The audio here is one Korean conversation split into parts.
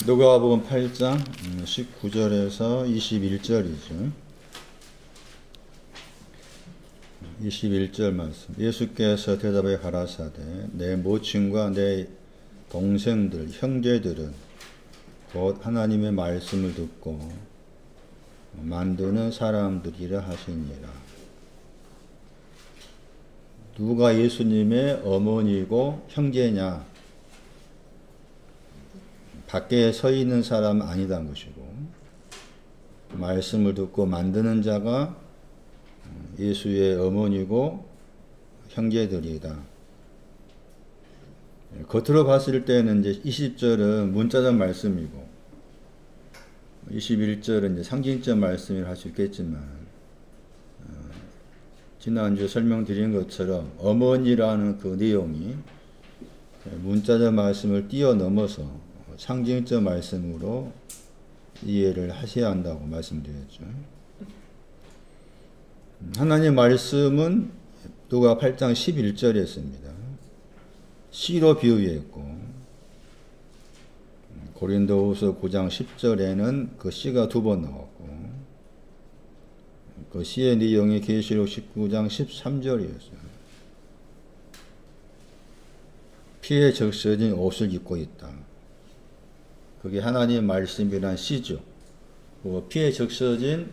누가복음 8장 19절에서 21절이죠. 21절 말씀. 예수께서 대답하여 가라사대 내 모친과 내 동생들 형제들은 곧 하나님의 말씀을 듣고 만드는 사람들이라 하시니라. 누가 예수님의 어머니고 형제냐? 밖에 서 있는 사람은 아니다는 것이고, 말씀을 듣고 만드는 자가 예수의 어머니고 형제들이다. 겉으로 봤을 때는 이제 20절은 문자적 말씀이고 21절은 이제 상징적 말씀이라 할 수 있겠지만, 지난주에 설명드린 것처럼 어머니라는 그 내용이 문자적 말씀을 뛰어넘어서 상징적 말씀으로 이해를 하셔야 한다고 말씀드렸죠. 하나님의 말씀은 누가 8장 11절에 했습니다. 씨로 비유했고, 고린도후서 9장 10절에는 그 씨가 2번 나왔고, 그 씨의 내용이 계시록 19장 13절이었어요. 피에 적셔진 옷을 입고 있다. 그게 하나님의 말씀이란 씨죠. 그 피에 적셔진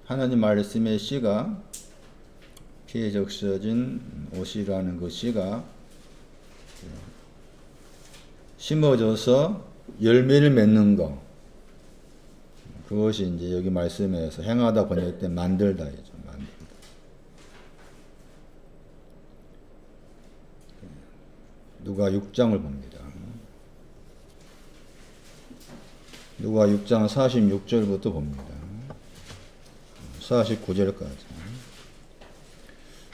하나님 말씀의 씨가, 피에 적셔진 옷이라는 그 씨가 심어져서 열매를 맺는 것, 그것이 이제 여기 말씀에서 행하다 번역된 만들다이죠. 만들다. 누가 6장을 봅니다. 누가 6장 46절부터 봅니다. 49절까지.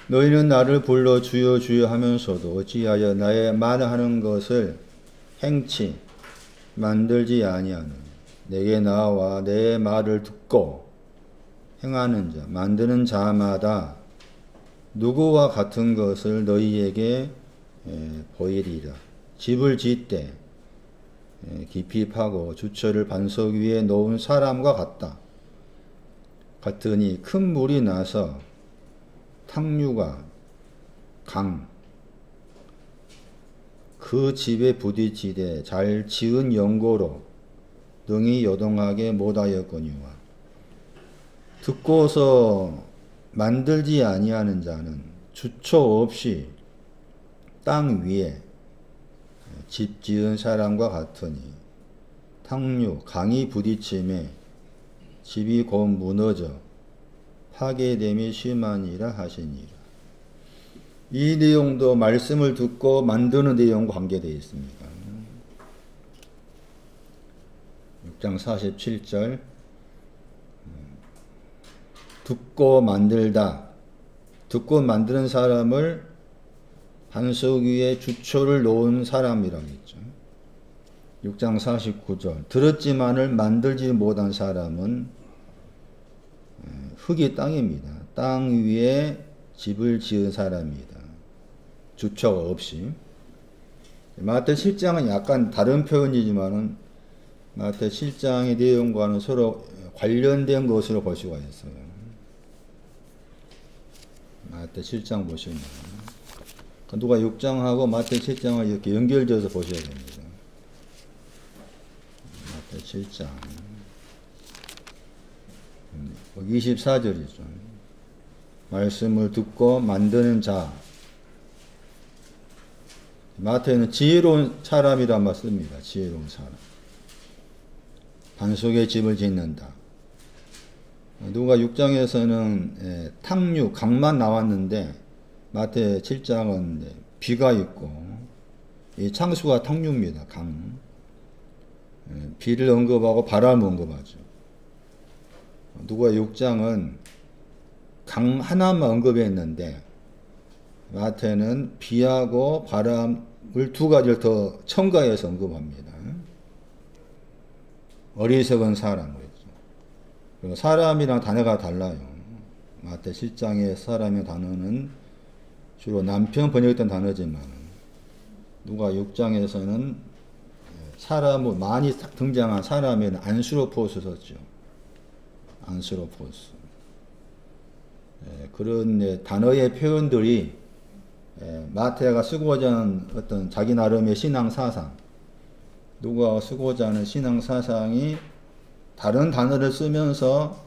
너희는 나를 불러 주여 주여 하면서도 어찌하여 나의 말하는 것을 행치 만들지 아니하느냐. 내게 나와 내 말을 듣고 행하는 자, 만드는 자마다 누구와 같은 것을 너희에게 보이리라. 집을 짓되 깊이 파고 주처를 반석 위에 놓은 사람과 같으니 큰 물이 나서 탕류가 그 집에 부딪히되 잘 지은 연고로 능히 요동하게 못하였거니와 듣고서 만들지 아니하는 자는 주초 없이 땅 위에 집 지은 사람과 같으니 탕류 강이 부딪힘에 집이 곧 무너져 파괴됨이 심하니라 하시니라. 이 내용도 말씀을 듣고 만드는 내용과 관계되어 있습니다. 6장 47절 듣고 만들다. 듣고 만드는 사람을 반석 위에 주초를 놓은 사람이라고 했죠. 6장 49절 들었지만을 만들지 못한 사람은 흙이 땅입니다. 땅 위에 집을 지은 사람입니다. 주초가 없이. 마태 7장은 약간 다른 표현이지만은 마태 7장의 내용과는 서로 관련된 것으로 볼 수가 있어요. 마태 7장 보시면 누가 6장하고 마태 7장을 이렇게 연결져서 보셔야 됩니다. 마태 7장 24절이죠. 말씀을 듣고 만드는 자. 마태는 지혜로운 사람이란 말 씁니다. 지혜로운 사람. 반석에 집을 짓는다. 누가 6장에서는 탕류, 강만 나왔는데 마태 7장은 비가 있고 이 창수가 탕류입니다. 강. 비를 언급하고 바람을 언급하죠. 누가 6장은 강 하나만 언급했는데 마태는 비하고 바람을 두 가지를 더 첨가해서 언급합니다. 어리석은 사람 그랬죠. 그리고 사람이랑 단어가 달라요. 마태 7장의 사람의 단어는 주로 남편 번역했던 단어지만 누가 6장에서는 사람은 많이 등장한 사람에는 안스로포스 썼죠. 안스로포스. 그런 단어의 표현들이 마태가 쓰고자 하는 어떤 자기 나름의 신앙 사상, 누가 쓰고자 하는 신앙 사상이 다른 단어를 쓰면서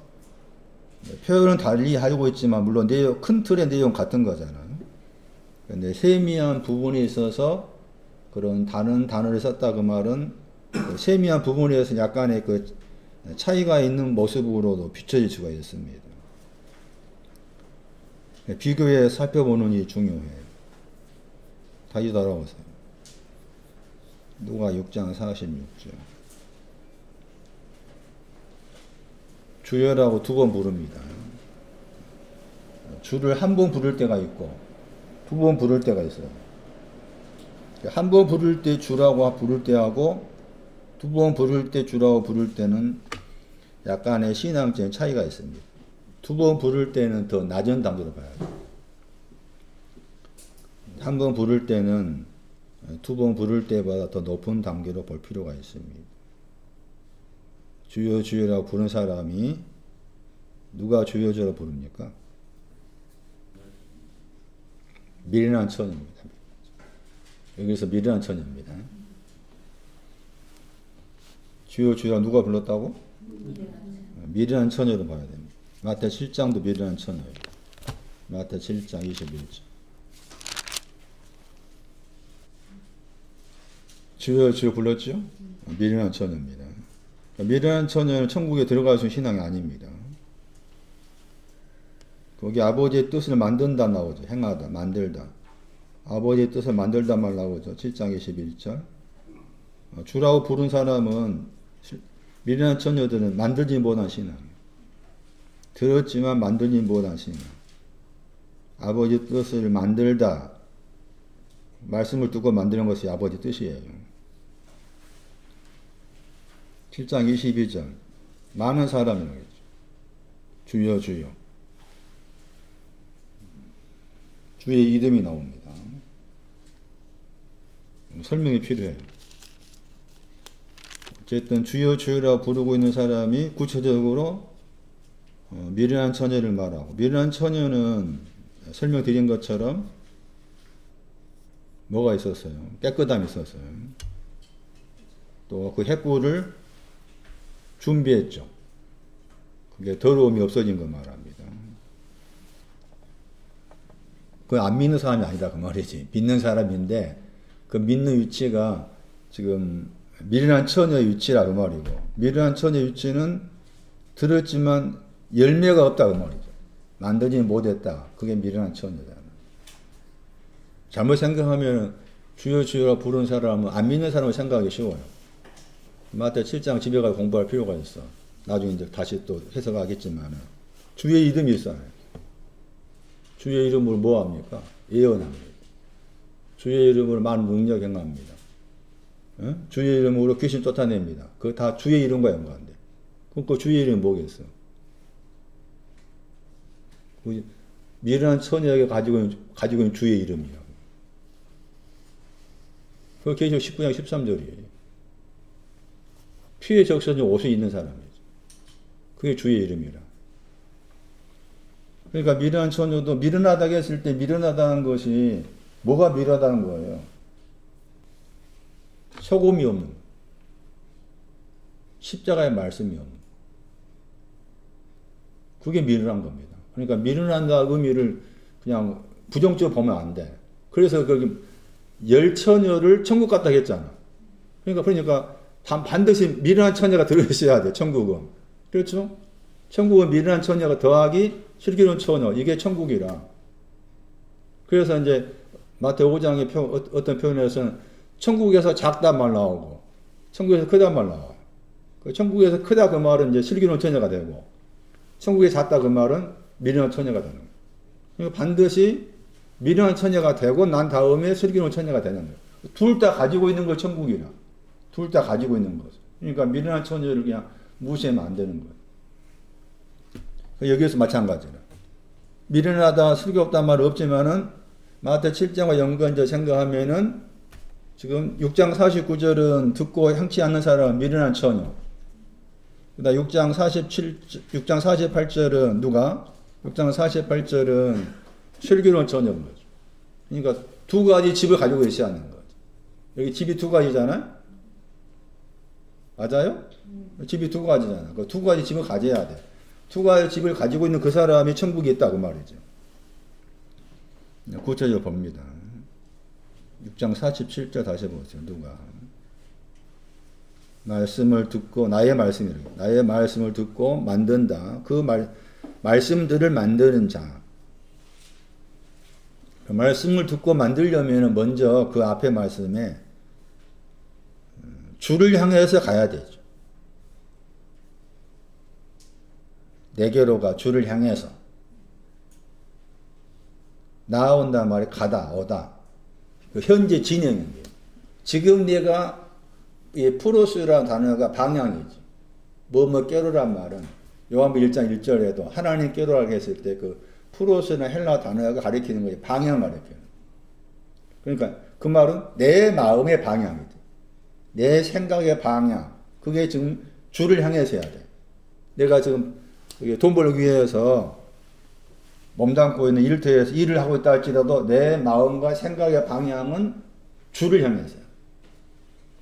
표현은 달리 하고 있지만 물론 큰 틀의 내용 같은 거잖아요. 근데 세미한 부분에 있어서 그런 다른 단어를 썼다 그 말은 그 세미한 부분에서 약간의 그 차이가 있는 모습으로도 비춰질 수가 있습니다. 비교해 살펴보는 게 중요해요. 다시 돌아오세요. 누가 6장 46절. 주여라고 2번 부릅니다. 주를 한 번 부를 때가 있고 2번 부를 때가 있어요. 한 번 부를 때 주라고 부를 때하고 2번 부를 때 주라고 부를 때는 약간의 신앙적인 차이가 있습니다. 2번 부를 때는 더 낮은 단계로 봐야 돼요. 한 번 부를 때는 2번 부를 때보다 더 높은 단계로 볼 필요가 있습니다. 주여 주여라고 부른 사람이 누가 주여 주여라고 부릅니까? 미련한 처녀입니다. 여기서 미련한 처녀입니다. 주여 주여 누가 불렀다고? 미련한 처녀로 봐야 됩니다. 마태 7장도 미련한 처녀예요. 마태 7장 21절. 주여 주여 불렀죠? 미련한 처녀입니다. 미련한 처녀는 천국에 들어갈 수 있는 신앙이 아닙니다. 거기 아버지의 뜻을 만든다 나오죠. 행하다, 만들다. 아버지의 뜻을 만들다 말 나오죠. 7장 21절. 주라고 부른 사람은 미련한 처녀들은 만들지 못한 신앙. 들었지만 만들지 못한 신앙. 아버지 뜻을 만들다. 말씀을 두고 만드는 것이 아버지 뜻이에요. 7장 22절. 많은 사람이라고 했죠. 주여 주여. 주의 이름이 나옵니다. 설명이 필요해요. 어쨌든 주여 주여라고 부르고 있는 사람이 구체적으로 미련한 처녀를 말하고, 미련한 처녀는 설명드린 것처럼 뭐가 있었어요? 깨끗함이 있었어요. 또 그 횃불을 준비했죠. 그게 더러움이 없어진 거 말합니다. 그 안 믿는 사람이 아니다 그 말이지. 믿는 사람인데 그 믿는 위치가 지금 미련한 처녀의 위치라 그 말이고, 미련한 처녀의 위치는 들었지만 열매가 없다 그 말이죠. 만들지 못했다. 그게 미련한 처녀다. 잘못 생각하면 주여 주여라 부른 사람은 안 믿는 사람을 생각하기 쉬워요. 마태 7장 집에 가서 공부할 필요가 있어. 나중에 이제 다시 또 해석하겠지만 주의 이름이 있어요. 주의 이름으로 뭐 합니까? 예언합니다. 주의 이름으로 많은 능력 행합니다. 주의 이름으로 귀신 쫓아냅니다. 그거 다 주의 이름과 연관돼. 그럼 그 주의 이름이 뭐겠어? 미련한 처녀에게 가지고 있는 주의 이름이라고. 그 계시록 19장 13절이에요. 피에 적셔진 옷이 있는 사람이죠. 그게 주의 이름이라. 그러니까 미련한 처녀도 미련하다고 했을 때 미련하다는 것이 뭐가 미련하다는 거예요? 소금이 없는, 십자가의 말씀이 없는, 그게 미련한 겁니다. 그러니까 미련한다 의미를 그냥 부정적으로 보면 안 돼. 그래서 거기 열 처녀를 천국 갔다 했잖아. 그러니까 반드시 미련한 처녀가 들어있어야 돼. 천국은. 그렇죠? 천국은 미련한 처녀가 더하기 슬기로운 처녀. 이게 천국이라. 그래서 이제 마태 5장의 어떤 표현에서는 천국에서 작다 말 나오고 천국에서 크다 말 나와요. 그 천국에서 크다 그 말은 이제 슬기로운 처녀가 되고, 천국에 작다 그 말은 미련한 처녀가 되는 거예요. 그러니까 반드시 미련한 처녀가 되고 난 다음에 슬기로운 처녀가 되는 거예요. 둘 다 가지고 있는 걸 천국이라. 둘 다 가지고 있는 거죠. 그러니까 미련한 처녀를 그냥 무시하면 안 되는 거예요. 여기에서 마찬가지라. 미련하다, 슬기 없단 말은 없지만은 마태 7장과 연관져 생각하면은 지금 6장 49절은 듣고 향치 않는 사람 미련한 처녀. 그다음 6장 48절은 누가? 6장 48절은 슬기로운 처녀인 거죠. 그러니까 두 가지 집을 가지고 있어야 하는 거죠. 여기 집이 두 가지잖아요? 맞아요? 집이 두 가지잖아. 그 두 가지 집을 가져야 돼. 두 가지 집을 가지고 있는 그 사람이 천국에 있다고 말이죠. 구체적으로 봅니다. 6장 47절 다시 보세요. 누가? 말씀을 듣고, 나의 말씀이래요. 나의 말씀을 듣고 만든다. 그 말씀들을 만드는 자. 그 말씀을 듣고 만들려면 먼저 그 앞에 말씀에 주를 향해서 가야 되죠. 내게로 가, 주를 향해서. 나아온단 말이 가다, 오다. 그 현재 진행인데요. 지금 내가 이 프로스라는 단어가 방향이지. 뭐뭐 깨로란 말은 요한복음 1장 1절에도 하나님 깨로라고 했을 때 그 프로스나 헬라 단어가 가리키는 거예요. 방향을 가리키는. 그러니까 그 말은 내 마음의 방향이지. 내 생각의 방향. 그게 지금 주를 향해서 해야 돼. 내가 지금 돈 벌기 위해서 몸담고 있는 일터에서 일을 하고 있다 할지라도 내 마음과 생각의 방향은 주를 향해서요.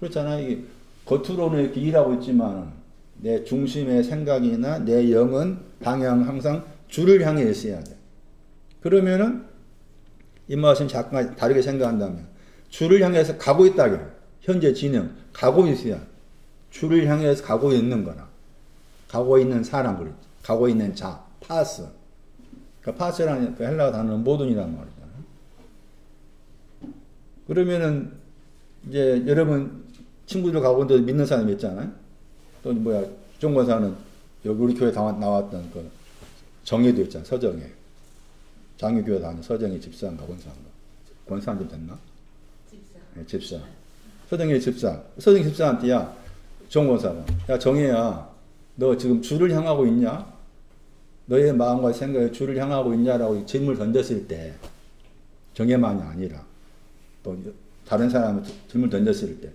그렇잖아요. 이게 겉으로는 이렇게 일하고 있지만 내 중심의 생각이나 내 영은 방향 항상 주를 향해 있어야 돼. 그러면은 이 말씀 잠깐 다르게 생각한다면 주를 향해서 가고 있다. 현재 진행 가고 있어야 주를 향해서 가고 있는 거나 가고 있는 사람 그랬지. 가고 있는 자 파스. 그러니까 파스라는 그 헬라어 단어는 모든이란 말이잖아요. 그러면은 이제 여러분 친구들 가고 있는데 믿는 사람이 있잖아요. 또 뭐야 중권사는 여기 우리 교회 나왔던 그 정예도 있잖아. 서정예. 장유교회 다니는 서정예 집사인가 권사인가. 권사한 좀 됐나? 집사. 네, 집사. 서정예 집사. 서정예 집사한테 야 정권사가 야 정예야 너 지금 주를 향하고 있냐? 너의 마음과 생각에 주를 향하고 있냐라고 질문을 던졌을 때 정예만이 아니라 또 다른 사람이 질문을 던졌을 때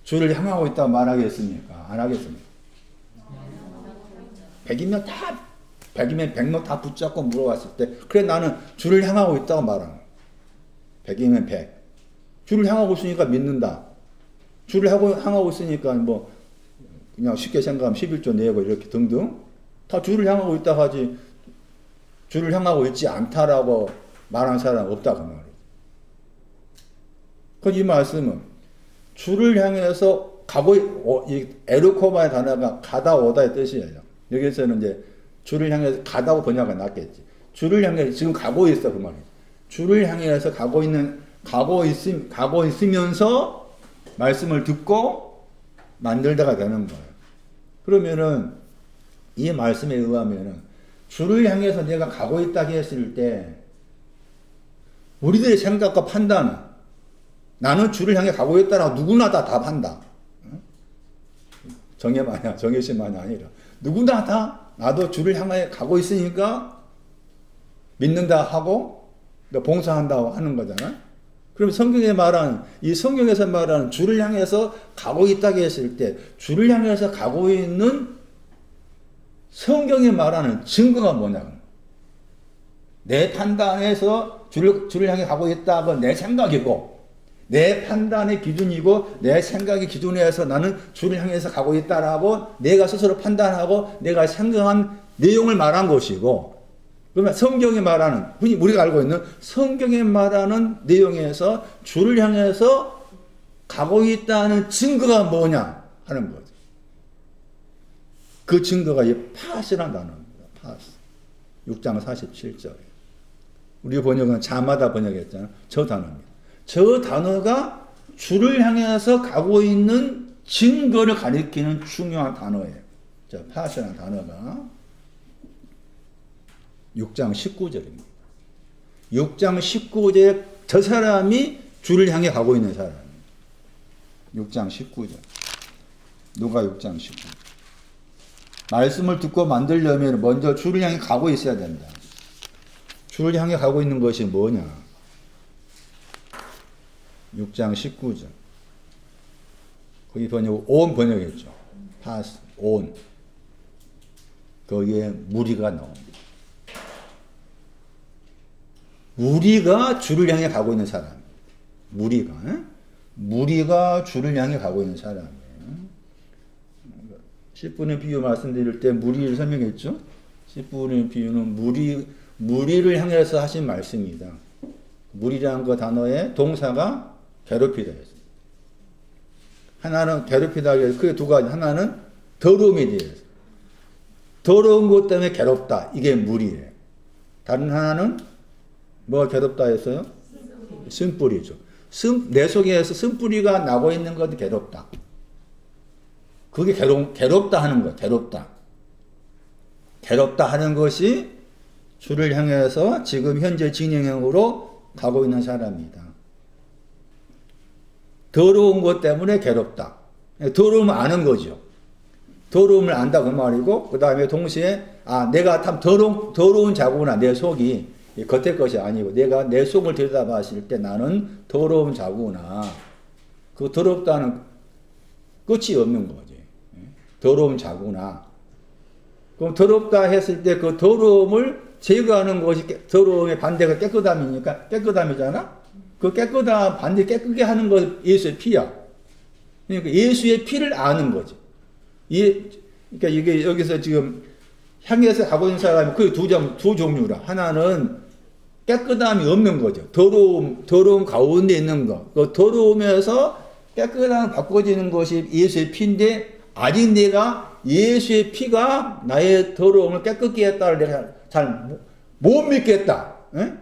주를 향하고 있다고 말하겠습니까? 안 하겠습니까? 100이면 100명 다 붙잡고 물어봤을 때 그래 나는 주를 향하고 있다고 말하는 100이면 100 주를 향하고 있으니까 믿는다. 주를 향하고 있으니까 뭐 그냥 쉽게 생각하면 11조 내고 이렇게 등등 다 주를 향하고 있다 하지 주를 향하고 있지 않다라고 말하는 사람 없다 그 말이에요. 그 이 말씀은 주를 향해서 가고 이 에르코바의 단어가 가다 오다의 뜻이에요. 여기서는 이제 주를 향해서 가다고 번역가 낫겠지. 주를 향해서 지금 가고 있어 그 말이에요. 주를 향해서 가고 있으면서 말씀을 듣고 만들다가 되는 거예요. 그러면은 이 말씀에 의하면은 주를 향해서 내가 가고 있다고 했을 때 우리들의 생각과 판단은 나는 주를 향해 가고 있다라고 누구나 다 답한다. 정예씨만이 아니라 누구나 다 나도 주를 향해 가고 있으니까 믿는다 하고 봉사한다고 하는 거잖아. 그럼 성경에 말하는 이 성경에서 말하는 주를 향해서 가고 있다고 했을 때 주를 향해서 가고 있는 성경이 말하는 증거가 뭐냐? 내 판단에서 주를 향해 가고 있다고 내 생각이고 내 판단의 기준이고 내 생각의 기준에서 나는 주를 향해서 가고 있다라고 내가 스스로 판단하고 내가 생각한 내용을 말한 것이고 그러면 성경이 말하는 흔히 우리가 알고 있는 성경이 말하는 내용에서 주를 향해서 가고 있다는 증거가 뭐냐 하는 거죠. 그 증거가 이 파스라는 단어입니다. 파스. 6장 47절에. 우리 번역은 자마다 번역했잖아요. 저 단어입니다. 저 단어가 주를 향해서 가고 있는 증거를 가리키는 중요한 단어예요. 자, 파스라는 단어가 6장 19절입니다. 6장 19절에 저 사람이 주를 향해 가고 있는 사람입니다. 6장 19절. 누가 6장 19절. 말씀을 듣고 만들려면 먼저 주를 향해 가고 있어야 된다. 주를 향해 가고 있는 것이 뭐냐? 6장 19절. 거기 번역, 온 번역했죠. pass, on. 거기에 무리가 나옵니다. 무리가 주를 향해 가고 있는 사람. 무리가 주를 향해 가고 있는 사람이에요. 10분의 비유 말씀드릴 때 무리를 설명했죠. 10분의 비유는 무리를 향해서 하신 말씀입니다. 무리라는 그 단어의 동사가 괴롭히다 했어요. 하나는 괴롭히다 해서 크게 두 가지. 하나는 더러움에 대해서. 더러운 것 때문에 괴롭다. 이게 무리예요. 다른 하나는 뭐가 괴롭다 했어요? 쓴뿌리죠. 내 속에서 쓴뿌리가 나고 있는 것도 괴롭다. 그게 괴롭다 하는 거예요. 괴롭다 하는 것이 주를 향해서 지금 현재 진행형으로 가고 있는 사람이다. 더러운 것 때문에 괴롭다. 더러움을 아는 거죠. 더러움을 안다 그 말이고, 그 다음에 동시에 내가 참 더러운 자구나. 내 속이 겉의 것이 아니고 내가 내 속을 들여다봤을 때 나는 더러운 자구나. 그 더럽다는 끝이 없는 거지. 더러운 자구나. 그럼 더럽다 했을 때 그 더러움을 제거하는 것이 더러움의 반대가 깨끗함이니까 깨끗함이잖아. 그 깨끗함 반대 깨끗게 하는 것 예수의 피야. 그러니까 예수의 피를 아는 거지. 그러니까 이게 여기서 지금 향해서 가고 있는 사람이 그 두 종류라. 하나는 깨끗함이 없는 거죠. 더러움 가운데 있는 거. 그 더러움에서 깨끗함 바꿔지는 것이 예수의 피인데, 아직 내가 예수의 피가 나의 더러움을 깨끗게 했다를 내가 잘 못 믿겠다. 에?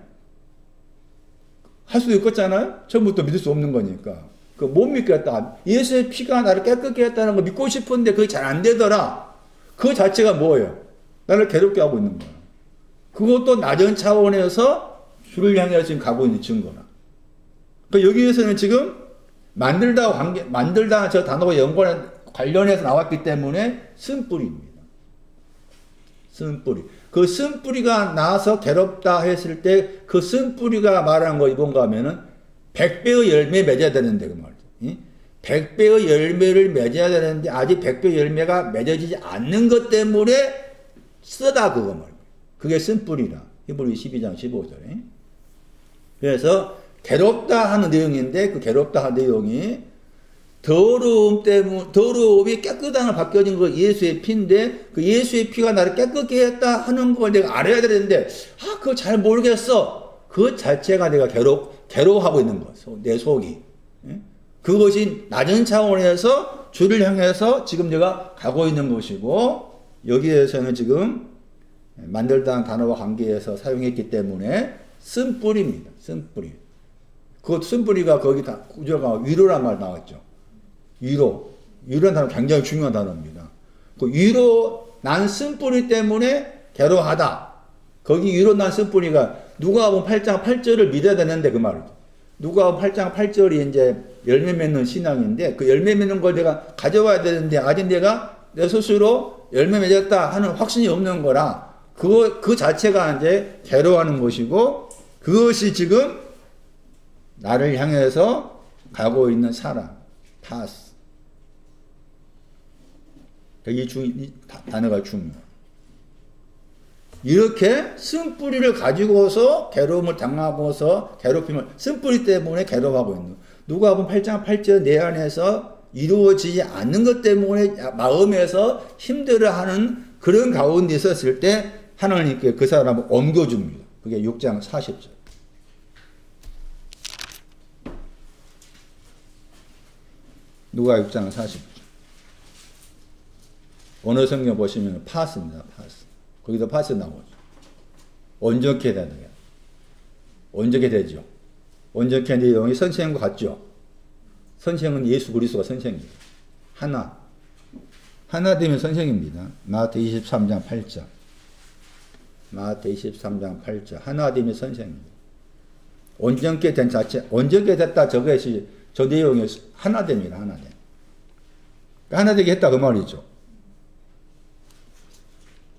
할 수도 있겠잖아요? 처음부터 믿을 수 없는 거니까. 못 믿겠다. 예수의 피가 나를 깨끗게 했다는 거 믿고 싶은데 그게 잘 안 되더라. 그 자체가 뭐예요? 나를 괴롭게 하고 있는 거야. 그것도 낮은 차원에서 주를 향해 지금 가고 있는 증거라. 그러니까 여기에서는 지금 만들다 저 단어가 관련해서 나왔기 때문에 쓴뿌리입니다. 쓴뿌리. 그 쓴뿌리가 나서 괴롭다 했을 때 그 쓴뿌리가 말하는 것이 뭔가 하면은 100배의 열매 맺어야 되는데 그 말이죠. 100배의 열매를 맺어야 되는데 아직 100배의 열매가 맺어지지 않는 것 때문에 쓰다 그거 말이에요. 그게 쓴뿌리라. 히브리 12장 15절에. 그래서 괴롭다 하는 내용인데 그 괴롭다 하는 내용이 더러움이 깨끗함을 바뀌어진 거 예수의 피인데 그 예수의 피가 나를 깨끗게 했다 하는 걸 내가 알아야 되는데 그거 잘 모르겠어. 그 자체가 내가 괴로워하고 있는 거. 내 속이. 그것이 낮은 차원에서 주를 향해서 지금 내가 가고 있는 것이고, 여기에서는 지금 만들다는 단어와 관계해서 사용했기 때문에 쓴뿌리입니다. 쓴뿌리. 그 쓴뿌리가 거기 다 구조가 위로란 말 나왔죠. 위로라는 단어 굉장히 중요한 단어입니다. 그 위로 난 쓴뿌리 때문에 괴로워하다. 거기 위로 난 쓴뿌리가 누가복음 8장 8절을 믿어야 되는데 그 말이죠. 누가복음 8장 8절이 이제 열매 맺는 신앙인데 그 열매 맺는 걸 내가 가져와야 되는데 아직 내가 내 스스로 열매 맺었다 하는 확신이 없는 거라 그 자체가 이제 괴로워하는 것이고, 그것이 지금 나를 향해서 가고 있는 사람, 파스. 이 단어가 중요해요. 이렇게 쓴뿌리를 가지고서 괴로움을 당하고서 괴롭힘을, 쓴뿌리 때문에 괴로워하고 있는, 누가복음 8장 8절 내 안에서 이루어지지 않는 것 때문에 마음에서 힘들어하는 그런 가운데 있었을 때 하나님께 그 사람을 옮겨줍니다. 그게 6장 40절. 누가 6장 40절. 어느 성경 보시면 파스입니다. 파스. 거기서 파스 나오죠. 온전케 되는 거예요. 온전케 되죠. 온전케 내용이 선생과 같죠. 선생은 예수 그리스도가 선생입니다. 하나 되면 선생입니다. 마태복음 23장 8절. 마태복음 23장 8절. 하나 되면 선생입니다. 온전케 된 자체, 온전케 됐다 저것이 저 내용이 하나됨이다. 하나됨. 하나되게 했다 그 말이죠.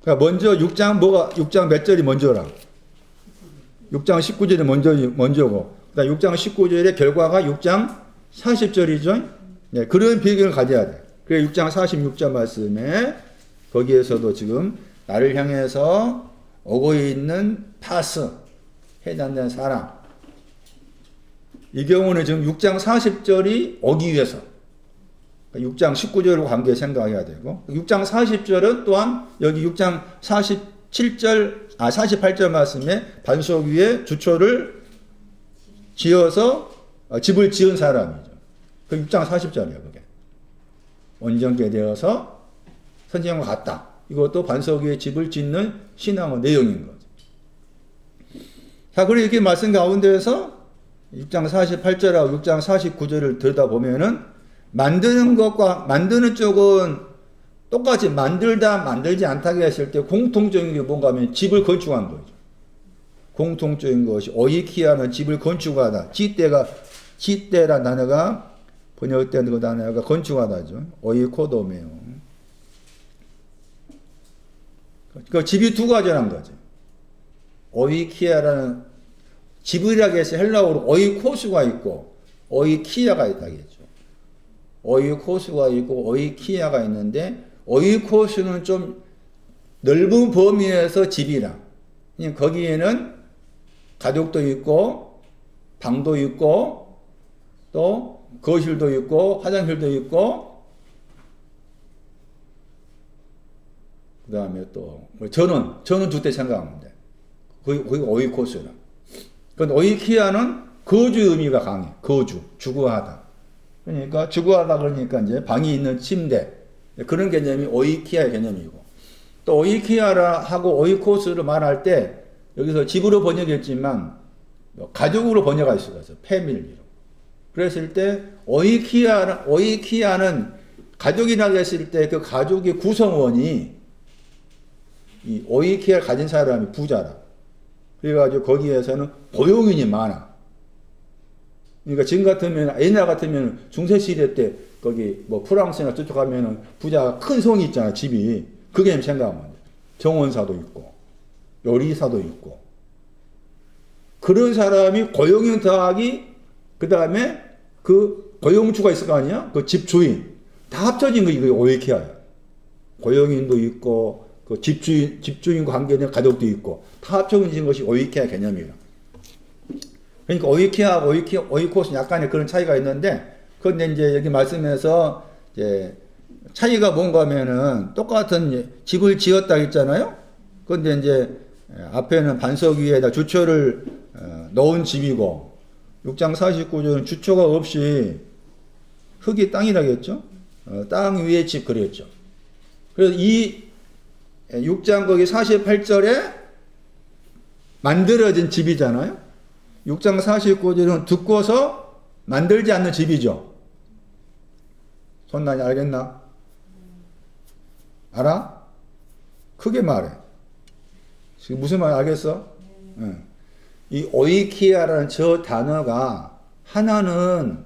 그러니까 먼저 6장 몇 절이 먼저라. 6장 19절이 먼저고, 그다음 6장 19절의 결과가 6장 40절이죠. 네, 그런 배경을 가져야 돼. 그래 6장 46절 말씀에 거기에서도 지금 나를 향해서 오고 있는 파스 해당되는 사람. 이 경우는 지금 6장 40절이 오기 위해서 6장 19절과 관계 생각해야 되고 6장 40절은 또한 여기 6장 48절 말씀에 반석 위에 주초를 지어서 집을 지은 사람이죠. 그 6장 40절이에요. 그게 온전케 되어서 선지자와 같다. 이것도 반석 위에 집을 짓는 신앙의 내용인 거죠. 자, 그리고 이렇게 말씀 가운데에서 6장 48절하고 6장 49절을 들여다보면은 만드는 것과 만드는 쪽은 똑같이 만들다 만들지 않다고 했을 때 공통적인 게 뭔가 하면 집을 건축한 거죠. 공통적인 것이 오이키아는 집을 건축하다. 지때란 단어가 번역된 그 단어가 건축하다죠. 오이코도메요. 그 집이 두 가지라는 거죠. 오이키아라는 집이라고 해서 헬라어로 오이코스가 있고 오이키아가 있다겠죠. 오이코스가 있고 오이키아가 있는데 오이코스는 좀 넓은 범위에서 집이라. 거기에는 가족도 있고 방도 있고 또 거실도 있고 화장실도 있고 그 다음에 또 전원 주택 생각하면 돼. 거기 오이코스라. 근데 오이키아는 거주 의미가 강해. 주거하다. 그러니까 주거하다 그러니까 이제 방이 있는 침대 그런 개념이 오이키아의 개념이고 또 오이키아라 하고 오이코스를 말할 때 여기서 집으로 번역했지만 가족으로 번역할 수가 있어요. 패밀리로. 그랬을 때 오이키아는 가족이라고 했을 때 그 가족의 구성원이 이 오이키아를 가진 사람이 부자라. 그래가지고 거기에서는 고용인이 많아. 그러니까 지금 같으면 옛날 같으면 중세시대 때 거기 뭐 프랑스나 저쪽 가면은 부자가 큰 성이 있잖아. 집이. 그게 생각하면 돼. 정원사도 있고 요리사도 있고 그런 사람이 고용인 더하기 그 다음에 그 고용주가 있을 거 아니야? 그 집주인 다 합쳐진 거 이거 오이키아야. 고용인도 있고 그 집주인과 관계된 가족도 있고 다 합쳐진 것이 오이키아 개념이라. 그러니까 오이키아, 오이코스는 약간의 그런 차이가 있는데 그런데 이제 여기 말씀에서 이제 차이가 뭔가 하면은 똑같은 집을 지었다 했잖아요. 그런데 이제 앞에는 반석 위에다 주초를 넣은 집이고 6장 49절은 주초가 없이 흙이 땅이라겠죠. 땅 위에 집 그랬죠. 그래서 이 6장 거기 48절에 만들어진 집이잖아요. 6장 49절은 듣고서 만들지 않는 집이죠. 손난이 알겠나? 알아? 크게 말해. 지금 무슨 말 알겠어? 응. 이 오이키아라는 저 단어가 하나는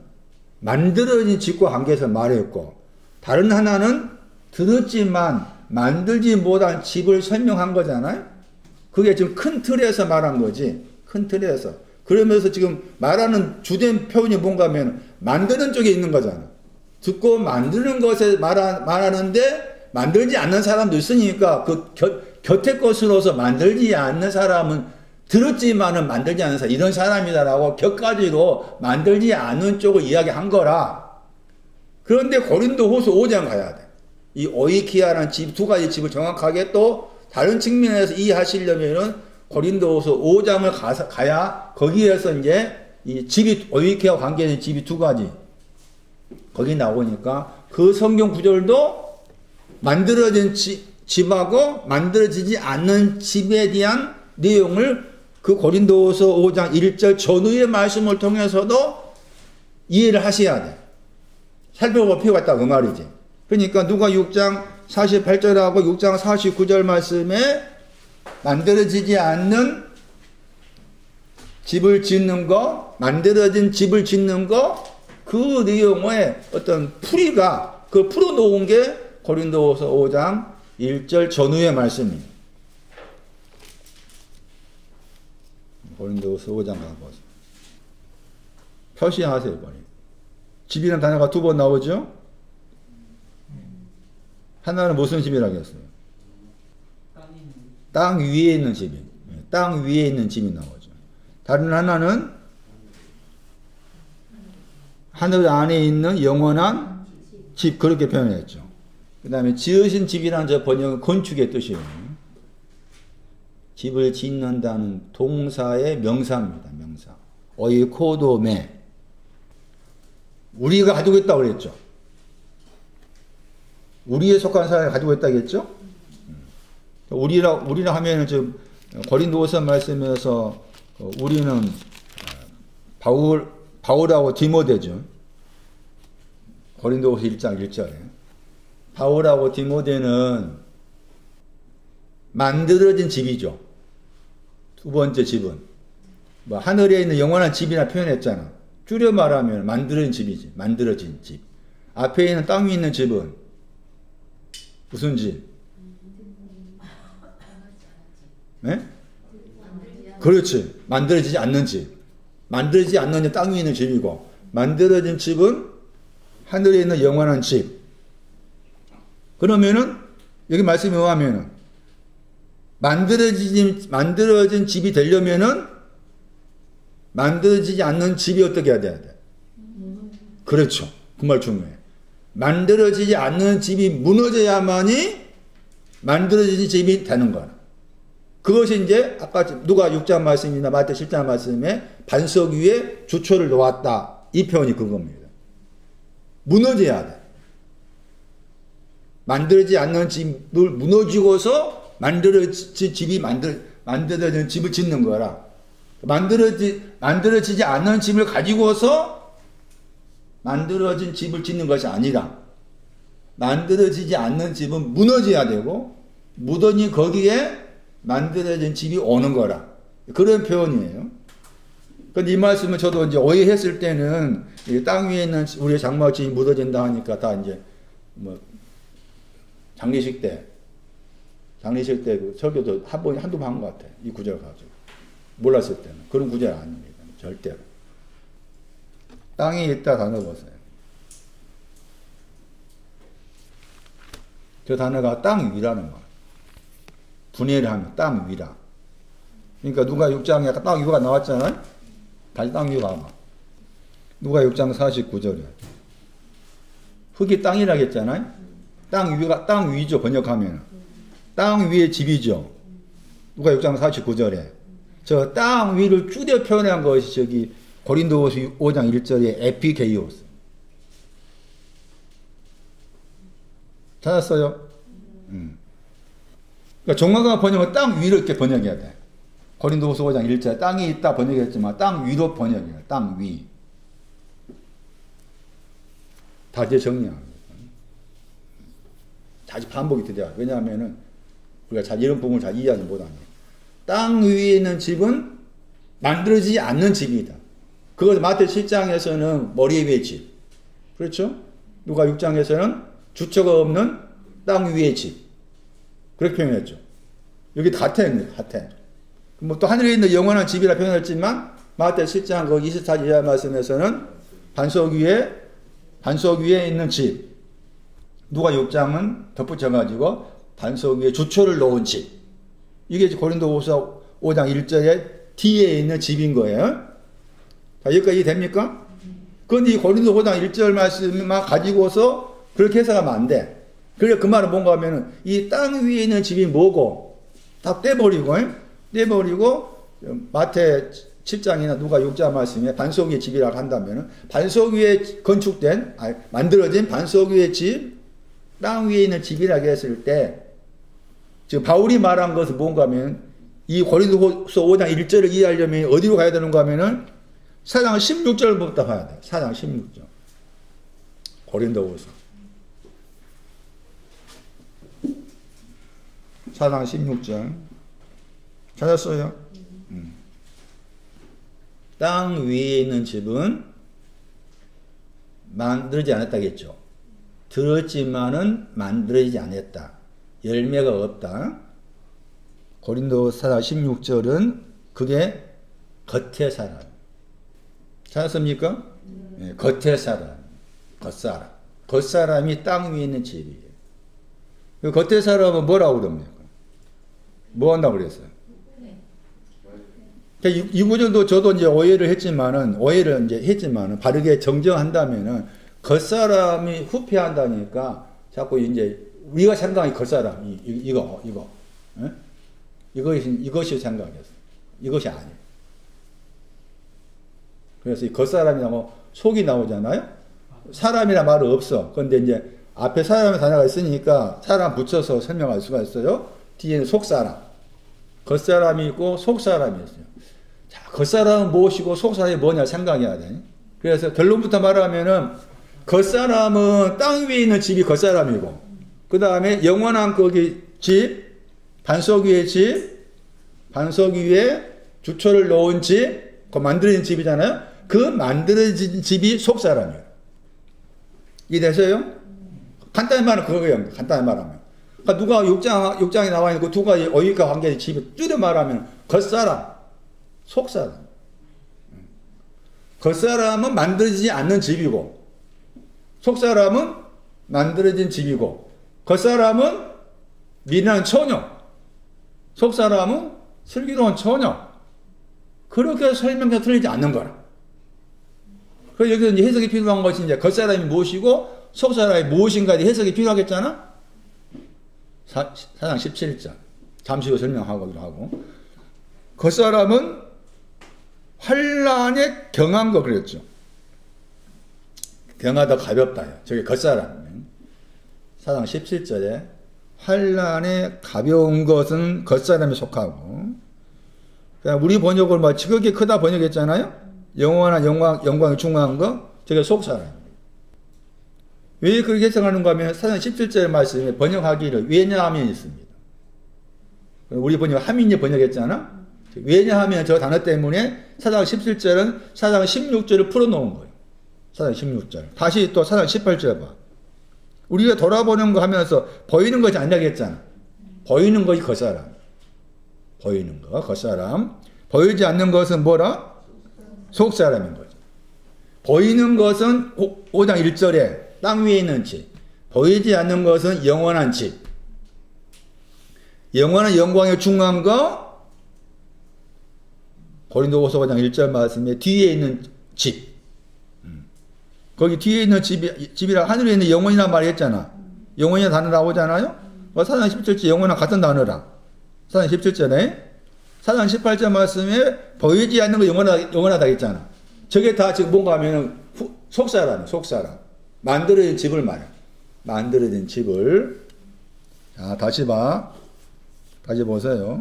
만들어진 집과 관계에서 말했고 다른 하나는 들었지만 만들지 못한 집을 설명한 거잖아요. 그게 지금 큰 틀에서 말한 거지. 큰 틀에서. 그러면서 지금 말하는 주된 표현이 뭔가 하면 만드는 쪽에 있는 거잖아. 듣고 만드는 것에 말하는데 만들지 않는 사람도 있으니까 그 곁에 것으로서 만들지 않는 사람은 들었지만은 만들지 않는 사람 이런 사람이다라고 곁가지로 만들지 않는 쪽을 이야기한 거라. 그런데 고린도후서 5장 가야 돼. 이 오이키아라는 집 두 가지 집을 정확하게 또 다른 측면에서 이해하시려면은 고린도후서 5장을 가야 거기에서 이제 이 집이 오이키아와 관계된 집이 두 가지 거기 나오니까 그 성경 구절도 만들어진 집하고 만들어지지 않는 집에 대한 내용을 그 고린도후서 5장 1절 전후의 말씀을 통해서도 이해를 하셔야 돼. 살펴볼 필요가 있다 그 말이지. 그러니까 누가 6장 48절하고 6장 49절 말씀에 만들어지지 않는 집을 짓는 거, 만들어진 집을 짓는 거, 그 내용의 어떤 풀이가, 그 풀어놓은 게 고린도후서 5장 1절 전후의 말씀입니다. 고린도후서 5장 가보세요. 표시하세요, 빨리. 집이라는 단어가 두 번 나오죠? 하나는 무슨 집이라고 했어요? 땅 위에 있는 집이. 땅 위에 있는 집이 나오죠. 다른 하나는 하늘 안에 있는 영원한 집, 그렇게 표현했죠. 그 다음에 지으신 집이라는 저 번역은 건축의 뜻이에요. 집을 짓는다는 동사의 명사입니다. 명사. 오이코도메. 우리가 가지고 있다고 그랬죠. 우리에 속한 사람이 가지고 있다고 했죠. 우리라 하면은 지금 고린도후서 말씀에서 우리는 바울하고 디모데죠. 고린도후서 1장 1절에 바울하고 디모데는 만들어진 집이죠. 두 번째 집은 뭐 하늘에 있는 영원한 집이나 표현했잖아. 줄여 말하면 만들어진 집이지. 만들어진 집. 앞에 있는 땅 위에 있는 집은 무슨 집? 네? 그렇지. 만들어지지 않는 집. 만들어지지 않는 집, 땅 위에 있는 집이고, 만들어진 집은 하늘에 있는 영원한 집. 그러면은 여기 말씀에 의하면은 만들어진 집이 되려면은 만들어지지 않는 집이 어떻게 해야 돼? 그렇죠. 그 말 중요해. 만들어지지 않는 집이 무너져야만이 만들어진 집이 되는 거야. 그것이 이제 아까 누가 6장 말씀이나 마태 7장 말씀에 반석 위에 주초를 놓았다. 이 표현이 그겁니다. 무너져야 돼. 만들어지지 않는 집을 무너지고서 만들어진 집이 만들어진 집을 짓는 거라. 만들어지지 않는 집을 가지고서 만들어진 집을 짓는 것이 아니라 만들어지지 않는 집은 무너져야 되고 무더니 거기에 만들어진 집이 오는 거라. 그런 표현이에요. 근데 이 말씀을 저도 이제 오해했을 때는 땅 위에 있는 우리의 장막 집이 무너진다 하니까 다 이제 뭐 장례식 때 그 설교도 한두 번 한 것 같아. 이 구절 가지고. 몰랐을 때는. 그런 구절 아닙니다. 절대로. 땅에 있다 단어 보세요. 저 단어가 땅 위라는 말. 분해를 하면 땅 위라. 그러니까 누가 6장에 땅 위가 나왔잖아요. 다시 땅 위 가봐. 누가 6장 49절에 흙이 땅이라고 했잖아요. 땅 위죠. 번역하면 땅 위의 집이죠. 누가 6장 49절에 저 땅 위를 줄여 표현한 것이 저기 고린도후서 5장 1절에 에피게이오스. 찾았어요? 그러니까 정확한 번역은 땅 위로 이렇게 번역해야 돼. 고린도후서 5장 1절에 땅이 있다 번역했지만 땅 위로 번역해요. 땅 위. 다시 정리합니다. 자주 반복이 돼요. 왜냐하면은 우리가 잘 이런 부분을 잘 이해하지 못하니까. 땅 위에 있는 집은 만들어지지 않는 집이다. 그걸 마태 7장에서는 머리 위의 집. 그렇죠? 누가 6장에서는 주처가 없는 땅 위의 집. 그렇게 표현했죠. 여기 같아. 뭐 또 하늘에 있는 영원한 집이라 표현했지만 마태 7장 거기 24절 이하 말씀에서는 반석 위에 있는 집. 누가 6장은 덧붙여가지고 반석 위에 주초를 놓은 집. 이게 고린도후서 5장 1절에 뒤에 있는 집인 거예요. 자, 여기까지 됩니까? 그런데 이 고린도 5장 1절 말씀만 가지고서 그렇게 해석하면 안 돼. 그래, 그 말은 뭔가 하면은 이 땅 위에 있는 집이 뭐고 다 떼버리고 마태 7장이나 누가 6장 말씀에 반석 위의 집이라고 한다면은 반석 위에 만들어진 반석 위의 집, 땅 위에 있는 집이라고 했을 때 지금 바울이 말한 것은 뭔가 하면 이 고린도후서 5장 1절을 이해하려면 어디로 가야 되는가 하면은 4장 16절부터 봐야 돼. 4장 16절. 고린도후서 4장 16절. 찾았어요? 땅 위에 있는 집은 만들지 않았다겠죠. 들었지만은 만들어지지 않았다. 열매가 없다. 고린도서 4장 16절은 그게 겉의 사람. 찾았습니까? 네, 겉의 사람. 겉사람. 겉사람이 땅 위에 있는 집이에요. 겉에 사람은 뭐라고 그럽니까? 뭐 한다고 그랬어요? 이 구절도 저도 이제 오해를 했지만은, 바르게 정정한다면은, 겉사람이 후패한다니까, 자꾸 이제, 우리가 생각한 겉사람, 이거. 예? 이것이 생각했어. 이것이 아니에요. 그래서 이 겉사람이라고 속이 나오잖아요? 사람이란 말은 없어. 그런데 이제, 앞에 사람의 단어가 있으니까, 사람 붙여서 설명할 수가 있어요. 뒤에는 속사람. 겉사람이 있고, 속사람이 있어요. 자, 겉사람은 무엇이고 속사람이 뭐냐 생각해야 돼. 그래서 결론부터 말하면은 겉사람은 땅 위에 있는 집이 겉사람이고, 그 다음에 영원한 거기 집, 반석 위에 집, 반석 위에 주초를 놓은 집, 그 만들어진 집이잖아요. 그 만들어진 집이 속사람이에요. 이해되세요? 간단히 말하면 그거예요. 간단히 말하면. 그러니까 누가 6장에 나와 있는 그 두 가지 어휘과 관계의 집이 줄여 말하면 겉사람, 속사람. 겉사람은 만들어지지 않는 집이고, 속사람은 만들어진 집이고, 겉사람은 미련한 처녀, 속사람은 슬기로운 처녀. 그렇게 설명해서 틀리지 않는 거라. 그래서 여기서 이제 해석이 필요한 것이 이제 겉사람이 무엇이고, 속사람이 무엇인가에 해석이 필요하겠잖아? 사장 17장. 잠시 후 설명하기로 하고. 겉사람은 환란에 경한 거 그랬죠. 경하다 가볍다. 저게 겉사람. 사장 17절에 환란에 가벼운 것은 겉사람에 속하고, 우리 번역을 뭐 지극히 크다 번역했잖아요. 영원한 영광이 중요한 거, 저게 속사람. 왜 그렇게 해석하는가 하면 사장 17절의 말씀에 번역하기를 왜냐하면 있습니다. 우리 번역 하민이 번역했잖아. 왜냐하면 저 단어 때문에 사장 17절은 사장 16절을 풀어놓은 거예요. 사장 16절. 다시 또 사장 18절 봐. 우리가 돌아보는 거 하면서 보이는 것이 아니라고 했잖아. 보이는 것이 겉사람. 보이는 거, 겉사람. 보이지 않는 것은 뭐라? 속사람인 거죠. 보이는 것은 5장 1절에 땅 위에 있는 집. 보이지 않는 것은 영원한 집. 영원한 영광에 중요한 거, 고린도후서 5장 1절 말씀에 뒤에 있는 집. 거기 뒤에 있는 집이라 하늘에 있는 영원이란 말이 했잖아. 영원이라는 단어 나오잖아요. 사장 17절 영원한 같은 단어라. 사장 17절에 사장 18절 말씀에 보이지 않는 거 영원하다 했잖아. 저게 다 지금 뭔가 하면은 속사람. 만들어진 집을 말해. 만들어진 집을. 자, 다시 보세요.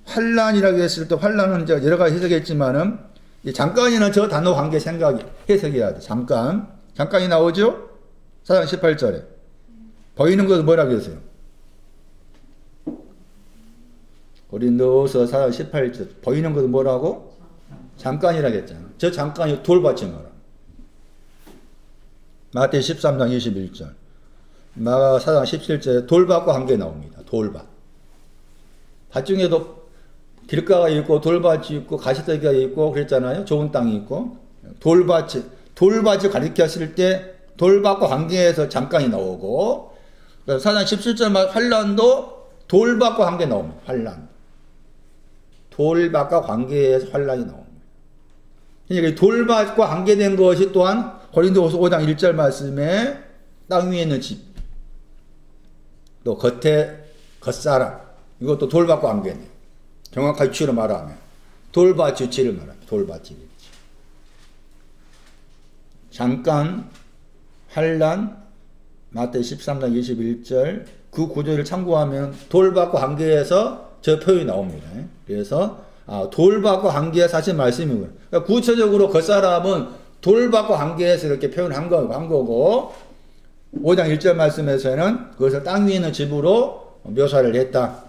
환란이라고 했을 때 환란은 제가 여러 가지 해석했지만은 잠깐이나 저 단어 관계 해석해야 돼. 잠깐이 나오죠? 사장 18절에 보이는 것은 뭐라고 했어요? 고린도서 사장 18절 보이는 것은 뭐라고? 잠깐이라고 했잖아. 저 잠깐이 돌밭이 말아. 마태 13장 21절 마가 사장 17절에 돌밭과 관계 나옵니다. 돌밭. 밭 중에도 길가가 있고 돌밭이 있고 가시더기가 있고 그랬잖아요. 좋은 땅이 있고 돌밭을 가리켰을 때 돌밭과 관계에서 잠깐이 나오고, 사장 17절 말 환란도 돌밭과 관계 나옵니다. 환란. 돌밭과 관계에서 환란이 나옵니다. 그러니까 돌밭과 관계된 것이 또한 고린도후서 5장 1절 말씀에 땅 위에 있는 집, 또 겉에 겉사람, 이것도 돌밭과 관계네. 정확하게 주로 말하면 돌밭 주치를 말합니다. 돌밭 주치. 잠깐, 환란, 마태 13장 21절 그 구절을 참고하면 돌밭과 관계에서 저 표현이 나옵니다. 그래서 돌밭과 관계에 사실 말씀이고요. 그러니까 구체적으로 그 사람은 돌밭과 관계에서 이렇게 표현한 거고 5장 1절 말씀에서는 그것을 땅 위에 있는 집으로 묘사를 했다.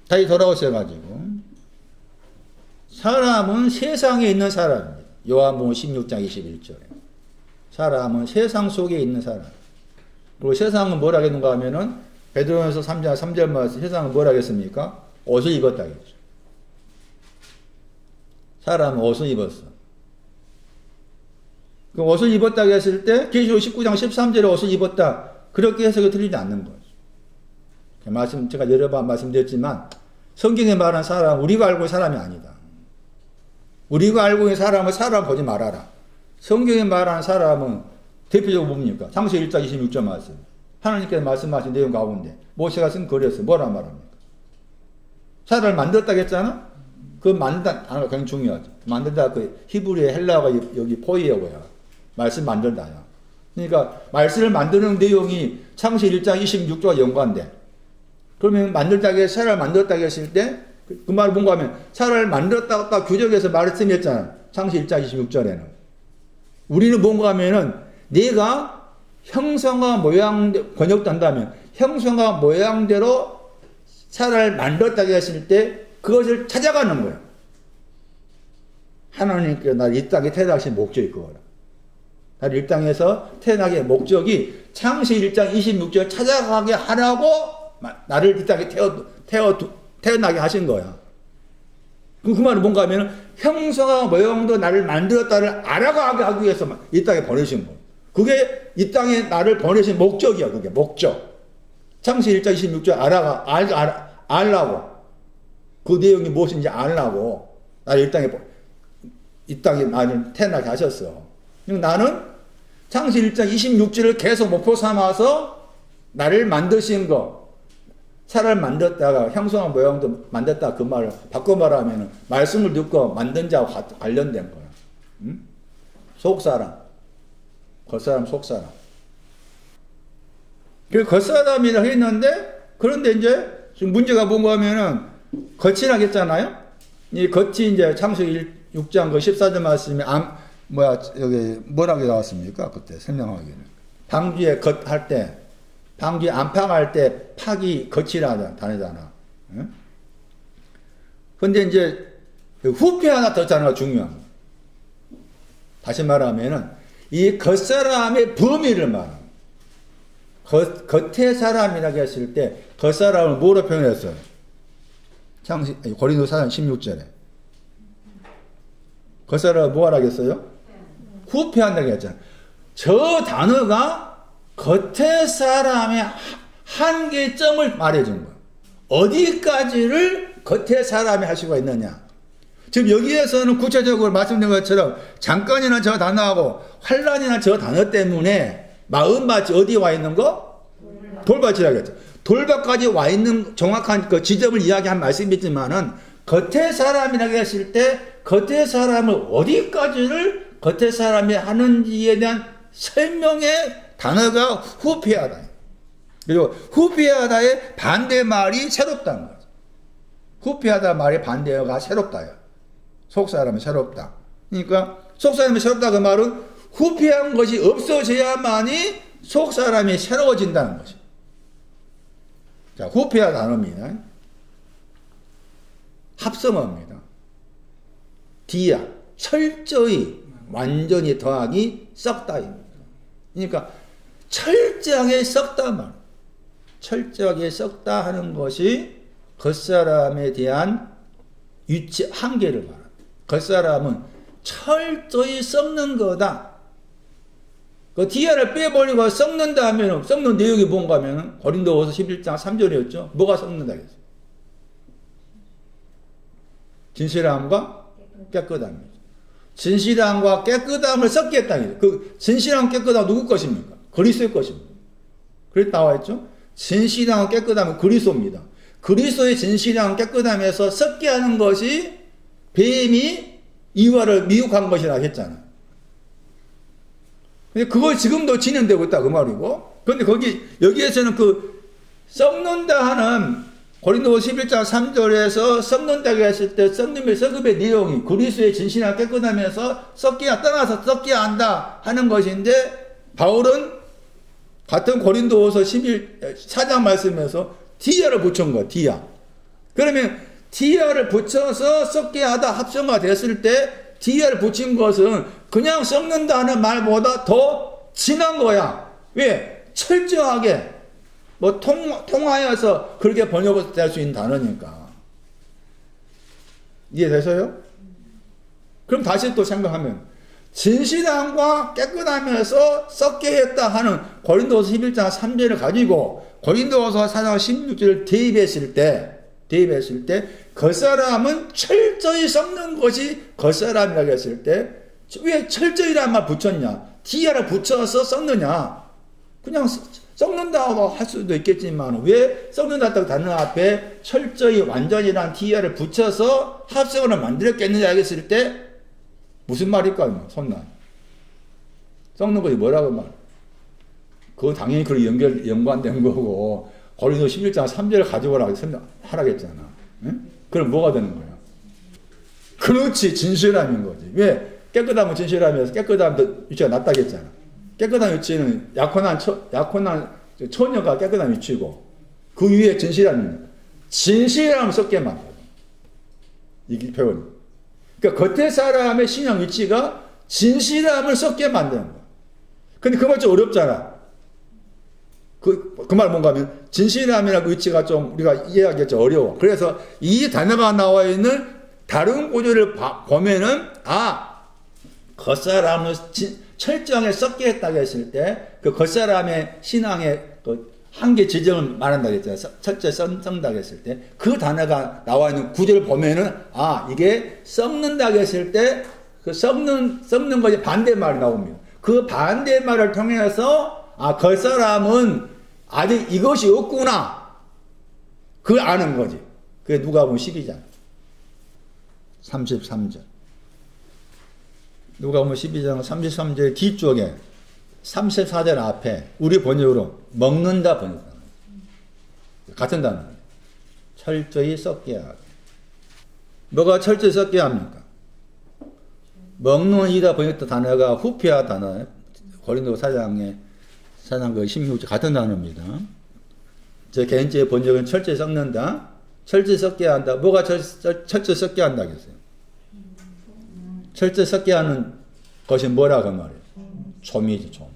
다시 돌아오셔가지고 사람은 세상에 있는 사람입니다. 요한복음 16장 21절에 사람은 세상 속에 있는 사람. 그리고 세상은 뭐라 했는가 하면은 베드로전서 3장 3절 말씀 세상은 뭐라 했습니까? 옷을 입었다 했죠. 사람은 옷을 입었어. 그 옷을 입었다고 했을 때 계시록 19장 13절에 옷을 입었다. 그렇게 해석이 틀리지 않는 거죠. 제가 여러 번 말씀드렸지만 성경에 말한 사람 우리가 알고 있는 사람이 아니다. 우리가 알고 있는 사람은 사람 보지 말아라. 성경에 말하는 사람은 대표적으로 뭡니까? 창세기 1장 26절 말씀. 하나님께서 말씀하신 내용 가운데 모세가 쓴 글에서 뭐라 말합니까? 사람을 만들었다고 했잖아? 그 만든다 단어가 굉장히 중요하죠. 만든다 그 히브리의 헬라어가 여기 포이어고요. 말씀 만들다야. 그러니까 말씀을 만드는 내용이 창세기 1장 26절과 연관돼. 그러면 만들다고 해서 사람을 만들었다고 했을 때 그 말은 뭔가 하면 사람을 만들었다고 규정해서 말씀했잖아. 창세기 1장 26절에는. 우리는 뭔가 하면은 내가 형상과 모양 번역된다면 형상과 모양대로 사람을 만들었다고 했을 때 그것을 찾아가는 거야. 하나님께서 나를 이 땅에 태어나신 목적이 그거라. 나를 이 땅에서 태어나게 목적이 창세기 1장 26절 찾아가게 하라고 나를 이 땅에 태어나게 하신 거야. 그 말은 뭔가 하면 형상과 모양도 나를 만들었다를 알아가게 하기 위해서 이 땅에 보내신 거야. 그게 이 땅에 나를 보내신 목적이야. 그게 목적. 창세기 1장 26절 알라고. 그 내용이 무엇인지 알라고 나를 이 땅에 나를 태어나게 하셨어. 나는 창세기 1장 26절을 계속 목표 삼아서 나를 만드신 거, 사람을 만들었다가 형상과 모양도 만들었다 그 말을 바꿔 말하면 말씀을 듣고 만든 자와 관련된 거야. 응? 속사람, 겉사람, 속사람. 그 겉사람이라고 했는데 그런데 이제 지금 문제가 뭔가 하면은 겉이라고 했잖아요. 이 겉이 이제 창세기 6장 그 14절 말씀에 여기 뭐라고 나왔습니까? 그때 설명하기는. 방주에 겉 할 때, 방주에 안팎할 때 팍이 겉이라는 단어잖아. 응? 근데 이제 후패 하나 더 단어가 중요한 거야. 다시 말하면은 이 겉사람의 범위를 말합니다. 겉의 사람이라고 했을 때 겉사람을 뭐로 표현했어요? 고린도서 16절에 겉사람을 뭐하라 했어요? 후패한다고 했잖아요. 저 단어가 겉의 사람의 한계점을 말해준 거예요. 어디까지를 겉의 사람이 할 수가 있느냐. 지금 여기에서는 구체적으로 말씀드린 것처럼 잠깐이나 저 단어하고 환란이나 저 단어 때문에 마음밭이 어디에 와 있는 거? 돌밭이라고 했죠. 돌밭까지 와 있는 정확한 그 지점을 이야기한 말씀이지만은 겉의 사람이라고 했을 때 겉의 사람을 어디까지를 겉의 사람이 하는지에 대한 설명의 단어가 후피하다. 그리고 후피하다의 반대말이 새롭다는 거죠. 후피하다 말의 반대어가 새롭다요. 속사람이 새롭다. 그러니까 속사람이 새롭다 그 말은 후피한 것이 없어져야만이 속사람이 새로워진다는 것이. 자, 후피하 단어입니다. 합성어입니다. 디야, 철저히, 완전히 더하기 썩다입니다. 그러니까 철저하게 썩다 말. 철저하게 썩다 하는 것이 겉사람에 대한 위치, 한계를 말합니다. 겉사람은 철저히 썩는 거다. 그 디아를 빼버리고 썩는다 하면 썩는 내용이 뭔가 하면 고린도후서 11장 3절이었죠. 뭐가 썩는다 그랬어요? 진실함과 깨끗함이죠. 진실함과 깨끗함을 썩게 했다. 그 진실함 깨끗함 누구 것입니까? 그리스도의 것입니다. 그렇게 나와 있죠. 진실함과 깨끗함은 그리스도입니다. 그리스도의 진실함과 깨끗함에서 썩게 하는 것이 뱀이 이와를 미혹한 것이라 했잖아. 근데 그걸 지금도 진행되고 있다 그 말이고. 그런데 여기에서는 그 썩는다 하는 고린도후서 11장 3절에서 썩는다고 했을 때 썩음의 내용이 그리스도의 진실함 깨끗하면서 떠나서 썩게 한다 하는 것인데 바울은 같은 고린도후서 4장 말씀에서 디아를 붙인 거야. 디아. 그러면 디아를 붙여서 썩게 하다 합성화 됐을 때 디아를 붙인 것은 그냥 썩는다는 말보다 더 진한 거야. 왜? 철저하게 통하여서 그렇게 번역을 될 수 있는 단어니까. 이해되세요? 그럼 다시 또 생각하면 진실함과 깨끗하면서 썩게 했다 하는 고린도서 11장 3절을 가지고 고린도서 4장 16절을 대입했을 때 겉사람은 철저히 썩는 것이 겉사람이라고 했을 때 왜 철저히란 말 붙였냐? 디아를 붙여서 썩느냐? 그냥 썩는다고 할 수도 있겠지만 왜 썩는다고 단어 앞에 철저히 완전이란 디아를 붙여서 합성어를 만들었겠느냐 했을 때 무슨 말일까요? 손난 썩는 것이 뭐라고 말? 그거 당연히 그런 연관된 거고 고린도 11장 3절을 가져오라고 하라겠잖아. 응? 그럼 뭐가 되는 거야? 그렇지, 진실함인 거지. 왜? 깨끗하면 진실함이어서 깨끗하면 위치가 낮다겠잖아. 깨끗한 위치는 약혼한 처녀가 깨끗한 위치고 그 위에 진실함입니다. 진실함을 썩게 만들어. 이게 표현이. 그러니까 겉에 사람의 신앙 위치가 진실함을 썩게 만드는 거야. 근데 그 말 좀 어렵잖아. 그 말 뭔가 하면 진실함이라는 위치가 좀 우리가 이해하기가 좀 어려워. 그래서 이 단어가 나와 있는 다른 구절을 보면은 겉사람을 철저하게 썩게 했다고 했을 때 그 겉사람의 신앙의 그 한계 지점을 말한다고 했잖아요. 철저히 썩는다고 했을 때 그 단어가 나와 있는 구절을 보면은 이게 썩는다고 했을 때 그 썩는 것이 반대말이 나옵니다. 그 반대말을 통해서 겉사람은 아직 이것이 없구나. 그걸 아는 거지. 그게 누가복음 12장 33절. 누가복음 12장 33절 뒤쪽에 34절 앞에 우리 번역으로 먹는다 번역다. 같은 단어. 철저히 썩게 하고. 뭐가 철저히 썩게 합니까? 먹는 이다 번역된 단어가 후피아 단어. 고린도 4장 그 16절 같은 단어입니다. 제 개인적인 번역은 철저히 썩는다. 철저히 썩게 한다. 뭐가 철저히 썩게 한다겠어요? 철저히 썩게 하는 것이 뭐라고 말이에요? 좀이지, 좀.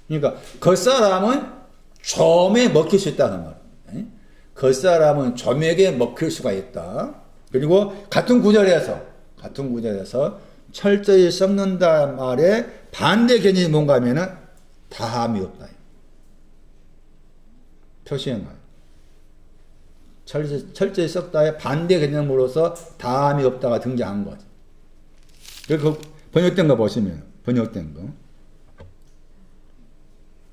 그러니까 겉사람은 좀에 먹힐 수 있다는 말이에요. 겉사람은 좀에게 먹힐 수가 있다. 그리고 같은 구절에서 철저히 썩는다 말에 반대 개념이 뭔가 하면은 다함이 없다. 표시한 거예요. 철저히 썩다의 반대 개념으로서 다함이 없다가 등장한 거죠. 그 번역된 거 보시면 번역된 거.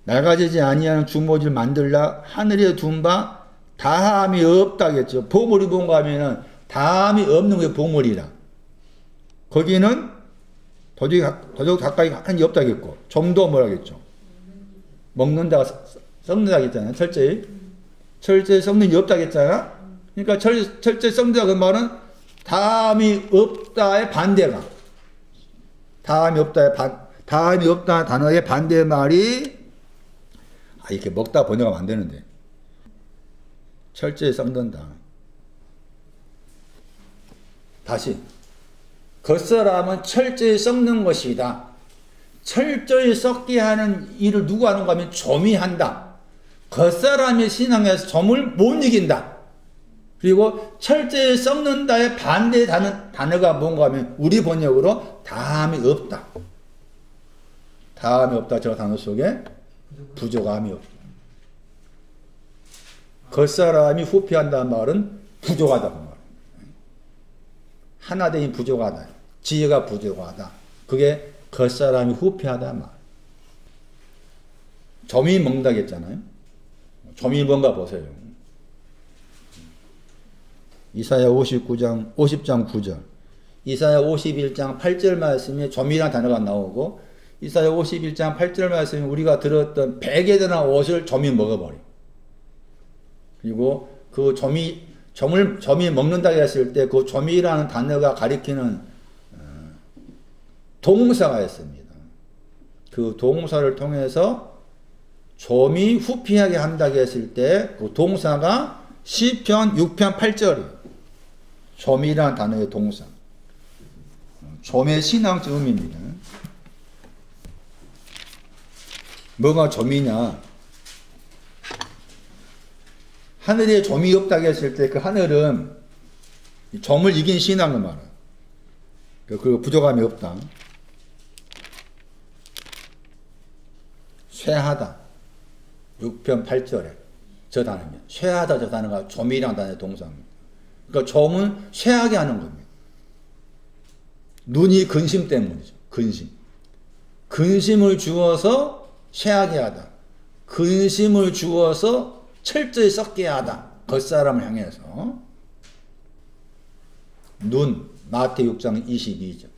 낡아지지 아니하는 주모지를 만들라 하늘에 둔 바 다함이 없다겠죠. 보물이 뭔가 하면은 다함이 없는 게 보물이라. 거기는 도저히 가까이 하는 게 없다겠고 좀도 뭐라겠죠. 먹는다가 썩는다 했잖아요. 철저히 썩는 게 없다겠잖아. 그러니까 철저히 썩는다 그 말은 다함이 없다의 반대가. 다함이 없다 단어의 반대 말이 이렇게 먹다 번역하면 안 되는데 철저히 썩는다. 다시 겉사람은 철저히 썩는 것이다. 철저히 썩게 하는 일을 누가 하는가 하면 좀이 한다. 겉사람의 신앙에서 좀을 못 이긴다. 그리고 철저히 썩는다의 반대 단어가 뭔가 하면 우리 번역으로 다함이 없다. 다함이 없다. 저 단어 속에 부족함이 없다. 겉사람이 후피한다는 말은 부족하다. 그 말. 하나됨이 부족하다. 지혜가 부족하다. 그게 겉사람이 후피하다 말. 점이 먹는다고 했잖아요. 점이 뭔가 보세요. 이사야 50장 9절. 이사야 51장 8절 말씀에 점이라는 단어가 나오고 이사야 51장 8절 말씀에 우리가 들었던 백에 대한 옷을 점이 먹어버려. 그리고 그 점이 먹는다고 했을 때 그 점이라는 단어가 가리키는 동사가 있습니다. 그 동사를 통해서 점이 후피하게 한다고 했을 때 그 동사가 시편 6편 8절이에요. 점이라는 단어의 동사. 점의 신앙적 의미입니다. 뭐가 점이냐? 하늘에 점이 없다고 했을 때 그 하늘은 점을 이긴 신앙을 말해요. 그 부족함이 없다. 쇠하다. 6편 8절에 저 단어입니다. 쇠하다 저 단어가 좀이라는 단어의 동사입니다. 그러니까 좀은 쇠하게 하는 겁니다. 눈이 근심 때문이죠. 근심. 근심을 주어서 쇠하게 하다. 근심을 주어서 철저히 썩게 하다. 겉사람을 향해서. 눈, 마태복음 6장 22절.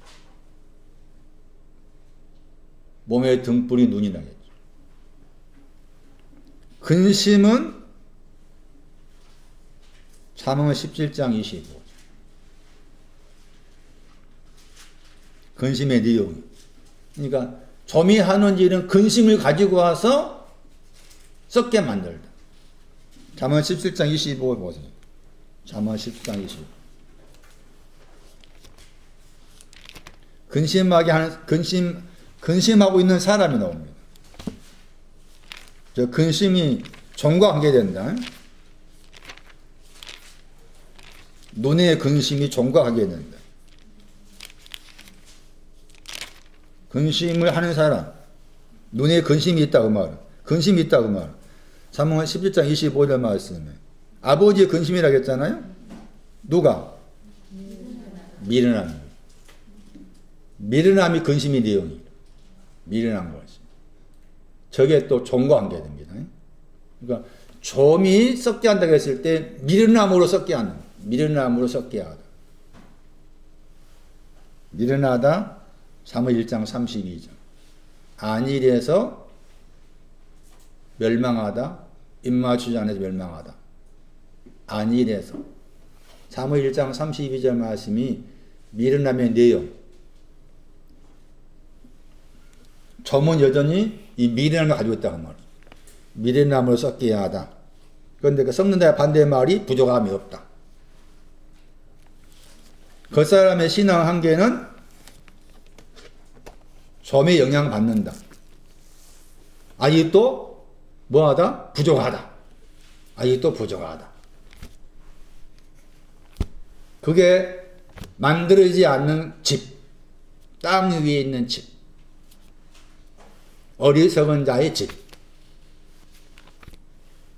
몸의 등불이 눈이라겠죠. 근심은 잠언 17장 25절. 근심의 내용이. 그러니까 점이 하는 일은 근심을 가지고 와서 썩게 만들다. 잠언 17장 25절 보세요. 잠언 17장 25. 근심하고 있는 사람이 나옵니다. 저 근심이 종과 관계된다. 눈의 근심이 종과 관계된다. 근심을 하는 사람, 눈에 근심이 있다 그 말. 근심이 있다 그 말. 잠언 17장 25절 말씀에 아버지의 근심이라고 했잖아요. 누가? 미련함. 미련함이 근심의 내용이에요. 미련한 것이. 저게 또 종과 관계됩니다. 그러니까 좀이 썩게 한다고 했을 때 미련함으로 썩게 한다. 미련함으로 썩게 하다. 미련하다. 잠언 1장 32절. 안일해서 멸망하다. 입맞추지 않아서 멸망하다. 안일해서. 잠언 1장 32절 말씀이 미련함의 내용. 점은 여전히 이 미련함을 가지고 있다고 말이에요. 미련함으로 썩게 하다. 그런데 그 썩는다의 반대의 말이 부족함이 없다. 겉사람의 신앙 한계는 점에 영향을 받는다. 아직도 뭐하다? 부족하다. 아직도 부족하다. 그게 만들어지지 않는 집. 땅 위에 있는 집. 어리석은 자의 집.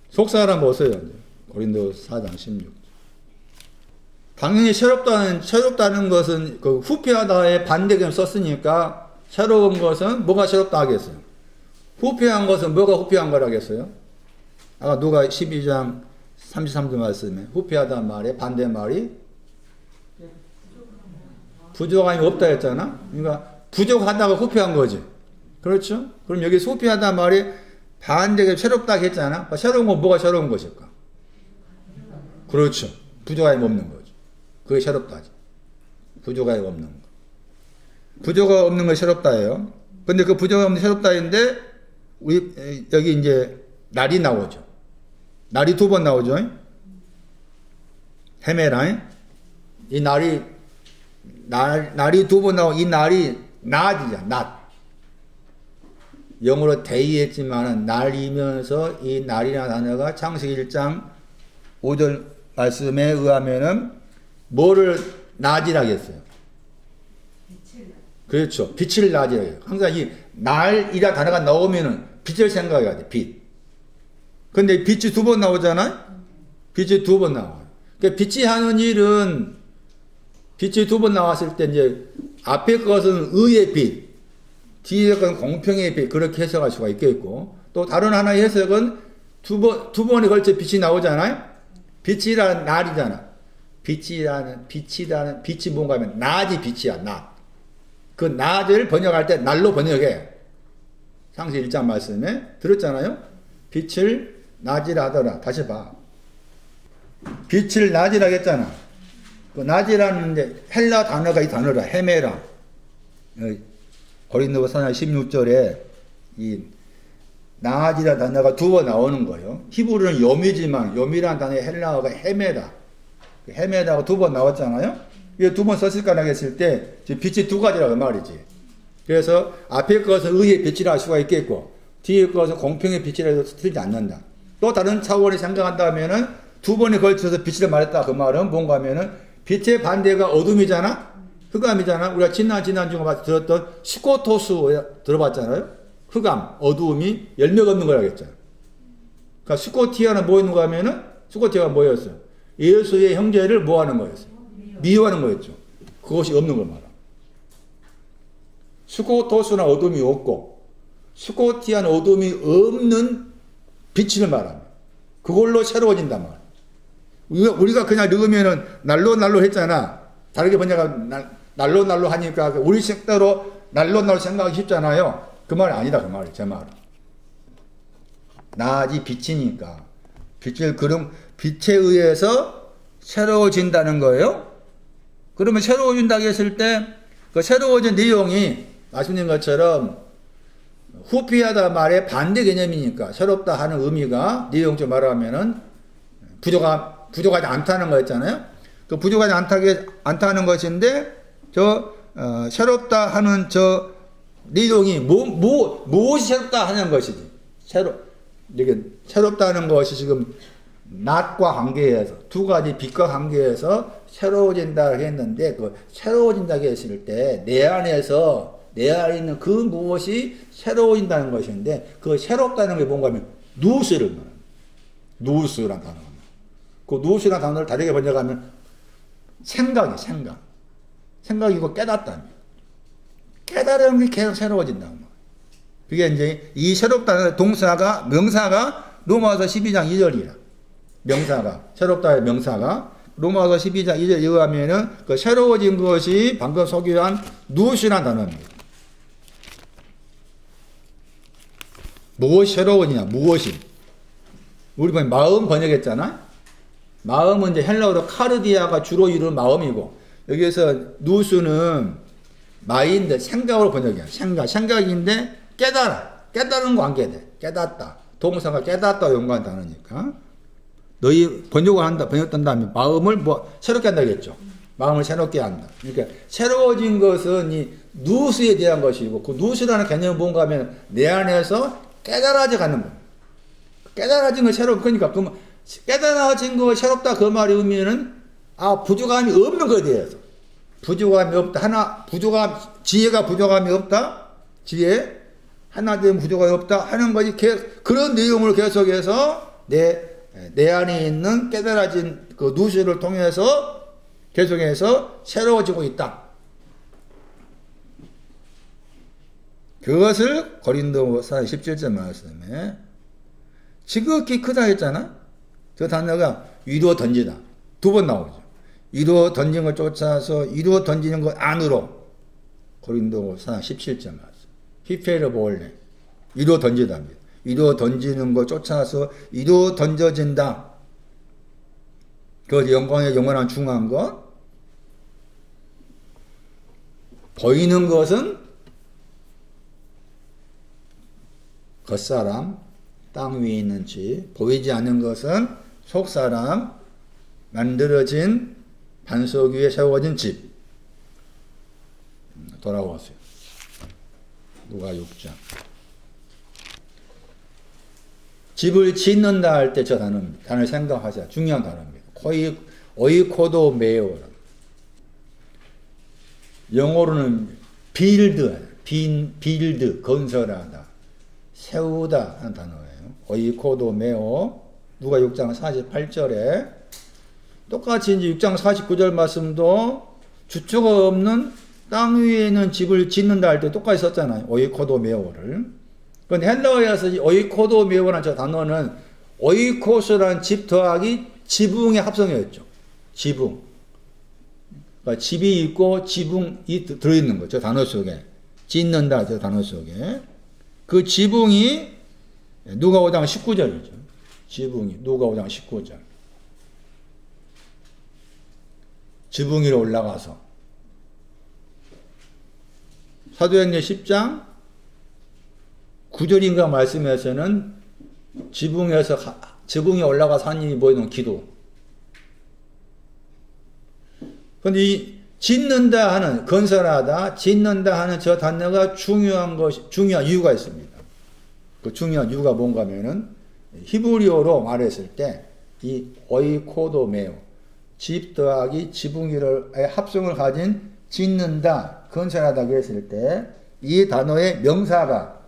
속사람 보세요. 고린도 4장 16절. 당연히 새롭다는 것은 그 후패하다의 반대견 썼으니까 새로운 것은 뭐가 새롭다 하겠어요? 후패한 것은 뭐가 후패한 거라겠어요? 아까 누가 12장 33절 말씀에 후패하다 말에 반대 말이 부족함이 없다 했잖아. 그러니까 부족하다가 후패한 거지. 그렇죠? 그럼 여기 후패하다 말이 반대가 새롭다 했잖아. 새로운 건 뭐가 새로운 것일까? 그렇죠. 부족함이 없는 거죠. 그게 새롭다지. 부족함이 없는 거. 부족함 없는 거 새롭다예요. 근데 그 부족함 없는 새롭다인데 우리 여기 이제 날이 나오죠. 날이 두 번 나오죠. 헤메라. 이 날이 두 번 나오고 이 날이 낮이잖아. 낮. 영어로 day 했지만은 날이면서 이 날이라는 단어가 창세기 1장 5절 말씀에 의하면은 뭐를 낮이라고 했어요? 그렇죠. 빛을 낮이라고 해요. 항상 이 날이라 단어가 나오면은 빛을 생각해야 돼. 빛. 근데 빛이 두 번 나오잖아요? 빛이 두 번 나와요. 그러니까 빛이 하는 일은 빛이 두 번 나왔을 때 이제 앞에 것은 의의 빛, 뒤에 것은 공평의 빛, 그렇게 해석할 수가 있겠고, 또 다른 하나의 해석은 두 번에 걸쳐 빛이 나오잖아요? 빛이라는 날이잖아. 빛이 뭔가 하면 낮이 빛이야, 낮. 그 낮을 번역할 때 날로 번역해. 창세기 1장 말씀에 들었잖아요? 빛을 낮이라 하더라. 다시 봐. 빛을 낮이라 했잖아. 그 낮이라는 이제 헬라 단어가 이 단어라. 헤메라. 고린도서 4장 16절에 이 낮이라 단어가 두 번 나오는 거예요. 히브리는 요미지만 요미라는 단어의 헬라어가 헤메다. 헤메다가 두 번 나왔잖아요. 이게 두 번 썼을까라고 했을 때 빛이 두 가지라고 말이지. 그래서 앞에 것은 의의 빛이라 할 수가 있겠고 뒤에 것은 공평의 빛이라 해서 틀리지 않는다. 또 다른 차원을 생각한다면은 두 번에 걸쳐서 빛이라 말했다. 그 말은 뭔가 하면은 빛의 반대가 어둠이잖아. 흑암이잖아. 우리가 지난주에 들었던 시코토스 들어봤잖아요. 흑암, 어두움이 열매가 없는 거라고 했잖아. 그러니까 스코티아는 뭐 있는 거 하면은, 스코티아가 뭐였어요? 예수의 형제를 뭐 하는 거였어요? 미워하는 거였죠. 그것이 없는 걸 말합니다. 스코토스는 어둠이 없고, 스코티아는 어둠이 없는 빛을 말합니다. 그걸로 새로워진단 말이에요. 우리가 그냥 넣으면은 날로 했잖아. 다르게 번역하면 날로 하니까 우리 색대로 날로 생각하기 쉽잖아요. 그 말이 아니다. 그 말이 제 말은. 낮이 빛이니까 그런 빛에 의해서 새로워진다는 거예요. 그러면 새로워진다고 했을 때 그 새로워진 내용이 말씀드린 것처럼 후피하다 말의 반대 개념이니까 새롭다 하는 의미가 내용적으로 말하면은 부족하지 않다는 거였잖아요. 그 부족하지 않다는 것인데 새롭다 하는 저 내용이 무엇이 새롭다 하는 것이지. 새롭다는 것이 지금 낮과 관계해서 두 가지 빛과 관계해서 새로워진다고 했는데 그 새로워진다고 했을 때 내 안에 있는 그 무엇이 새로워진다는 것인데 그 새롭다는 게 뭔가 하면 누스를 말합니다. 누스란 단어가. 그 누스란 단어를 다르게 번역하면 생각이고 깨닫다입니다. 깨달음이 계속 새로워진다는 거예요. 그게 이제 이 새롭다는 명사가 로마서 12장 2절이라. 새롭다의 명사가 로마서 12장 2절에 의하면은 그 새로워진 것이 방금 소개한 누엇이라는 단어입니다. 무엇이 새로워지냐, 무엇이. 우리 마음 번역했잖아? 마음은 이제 헬라어로 카르디아가 주로 이루는 마음이고, 여기에서 누스는 마인드, 생각으로 번역이야. 생각인데 깨달은 관계돼. 깨닫다. 동사가 깨닫다 연구한 단어니까. 너희 번역한 다음에 마음을 새롭게 한다겠죠. 마음을 새롭게 한다. 그러니까 새로워진 것은 이 누스에 대한 것이고, 그 누스라는 개념은 뭔가 하면 내 안에서 깨달아져 가는 거예요. 깨달아진 거 그러니까 깨달아진 거 새롭다 그 말의 의미는 부족함이 없는 것에 대해서. 부족함이 없다. 지혜가 부족함이 없다. 지혜. 하나됨 부족함이 없다 하는 것이 그런 내용을 계속해서 내 안에 있는 깨달아진 그 누수를 통해서 계속해서 새로워지고 있다. 그것을 고린도서 17절 말씀에 지극히 크다 했잖아. 그 단어가 위로 던지다. 2번 나오죠. 위로 던지는 걸 쫓아서 위로 던지는 것 안으로. 고린도서 17절 말씀. 히페르 볼레. 위로 던지답니다. 위로 던지는 것 쫓아서 위로 던져진다. 그 영광의 영원한 중요한 것. 보이는 것은 겉사람, 땅 위에 있는 집. 보이지 않는 것은 속사람, 만들어진 반석 위에 세워진 집. 돌아오세요. 누가 6장. 집을 짓는다 할 때 저 단어를 생각하자. 중요한 단어입니다. 오이코도 메오. 영어로는 빌드, 건설하다, 세우다 하는 단어예요. 오이코도 메오. 누가 6장 48절에 똑같이 이제 6장 49절 말씀도 주처가 없는 땅 위에 있는 집을 짓는다 할 때 똑같이 썼잖아요. 오이코도 메오를. 그런데 헬라어에서 오이코도 메오라는 저 단어는 오이코스라는 집 더하기 지붕의 합성이었죠. 지붕. 그러니까 집이 있고 지붕이 들어있는 거죠. 단어 속에. 짓는다 저 단어 속에. 그 지붕이 누가 5장 19절이죠. 지붕이 누가 5장 19절. 지붕 위로 올라가서 사도행전 10장 9절인가 말씀에서는 지붕에 올라가서 한 일이 보이는 기도. 그런데 이 짓는다 하는, 건설하다, 짓는다 하는 저 단어가 중요한 이유가 있습니다. 그 중요한 이유가 뭔가 하면은 히브리어로 말했을 때 이 오이코도메오, 집 더하기 지붕 위로의 합성을 가진 짓는다, 건설하다고 했을 때 이 단어의 명사가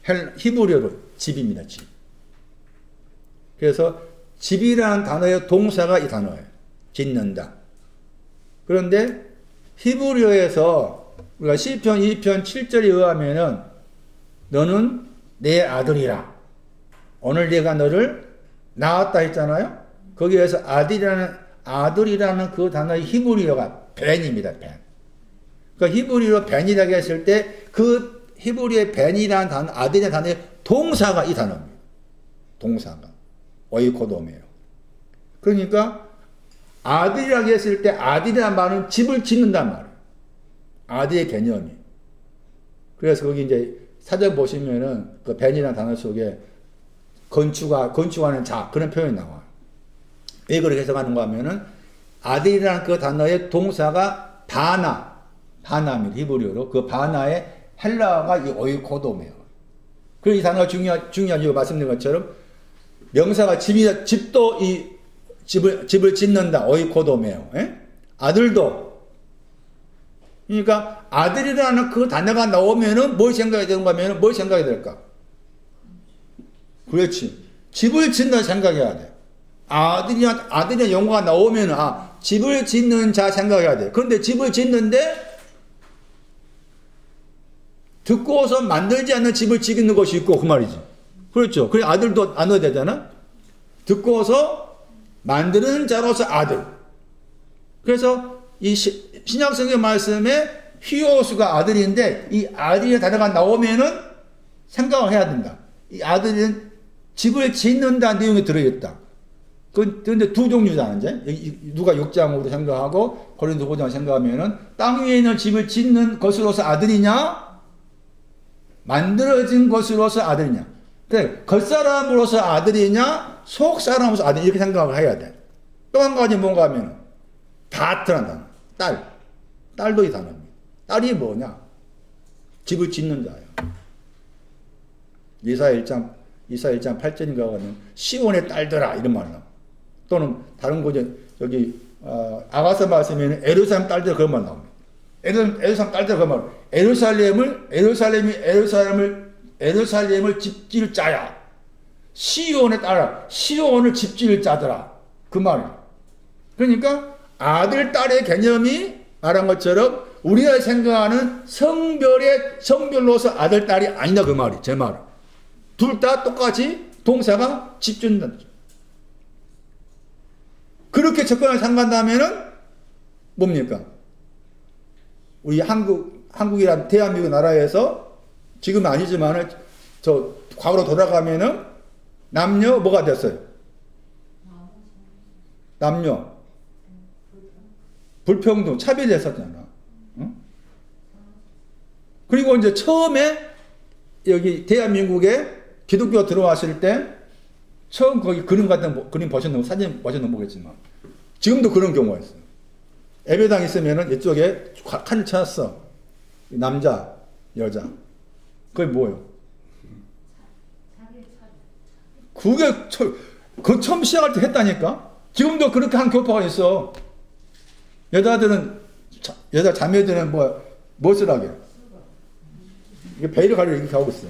히브리어로 집입니다. 집. 그래서 집이라는 단어의 동사가 이 단어예요. 짓는다. 그런데 히브리어에서 우리가 시편 2편 7절에 의하면은 너는 내 아들이라. 오늘 내가 너를 낳았다 했잖아요. 거기에서 아들이라는 그 단어의 히브리어가 벤입니다. 벤. 그러니까 히브리어로 벤이라고 했을 때 그 히브리어의 벤이라는 단어, 아들이라는 단어의 동사가 이 단어입니다. 동사가. 오이코돔이에요. 그러니까 아들이라고 했을 때 아들이라는 말은 집을 짓는단 말이에요. 아들의 개념이. 그래서 거기 이제 사전 보시면은 그 벤이라는 단어 속에 건축하는 자 그런 표현이 나와요. 왜 그렇게 해석하는가 하면은 아들이라는 그 단어의 동사가 바나입니다. 히브리어로. 그 바나의 헬라어가 이 오이코돔이에요. 그래서 이 단어가 중요한 이유 말씀드린 것처럼 명사가 집도 이 집을 짓는다. 오이코돔이에요. 아들도. 그러니까 아들이라는 그 단어가 나오면은 뭘 생각해야 되는가 하면은 뭘 생각해야 될까? 그렇지. 집을 짓는다 생각해야 돼. 아들이나 용어가 나오면은 집을 짓는 자 생각해야 돼. 그런데 집을 짓는데 듣고서 만들지 않는 집을 짓는 것이 있고 그 말이지. 그렇죠. 그래 아들도 안 넣어야 되잖아. 듣고서 만드는 자로서 아들. 그래서 이 신약성경 말씀에 히오스가 아들인데 이 아들의 단어가 나오면은 생각을 해야 된다. 이 아들은 집을 짓는다는 내용이 들어있다. 그런데 두 종류잖아, 이제. 누가 6장으로 생각하고 고린도 5장으로 생각하면은 땅 위에 있는 집을 짓는 것으로서 아들이냐? 만들어진 것으로서 아들이냐? 그래, 겉사람으로서 아들이냐? 속사람으로서 아들 이렇게 생각을 해야 돼. 또 한 가지 뭔가 하면 다트란 단어. 딸도 이 단어입니다. 딸이 뭐냐? 집을 짓는 자예요. 이사 1장 8절인가 하면 시온의 딸들아 이런 말 나와. 또는 다른 곳에 여기 아가서 말씀에는 에루살렘 딸들 그런 말 나옵니다. 에루살렘 딸들 그런 말. 에루살렘을 집질 자야. 시온의 딸아. 시온을 집질 자더라. 그 말이에요. 그러니까 아들 딸의 개념이 말한 것처럼 우리가 생각하는 성별로서 아들 딸이 아니다 그 말이 제 말. 둘 다 똑같이 동사가 집준다는 거죠. 그렇게 접근을 상관한다면은 뭡니까? 우리 한국이란 대한민국 나라에서 지금은 아니지만은 저 과거로 돌아가면은 남녀 뭐가 됐어요? 남녀 불평등 차별됐었잖아. 응? 그리고 이제 처음에 여기 대한민국에 기독교 들어왔을 때 처음 거기 그림 보셨는 사진 보셨는 모르겠지만 지금도 그런 경우가 있어요. 예배당 있으면은 이쪽에 칸을 찾았어. 남자, 여자. 그게 뭐예요? 그게 그 처음 시작할 때 했다니까. 지금도 그렇게 한 교파가 있어. 여자 자매들은 무엇을 하게? 이게 베일을 가리고 이렇게 하고 있어.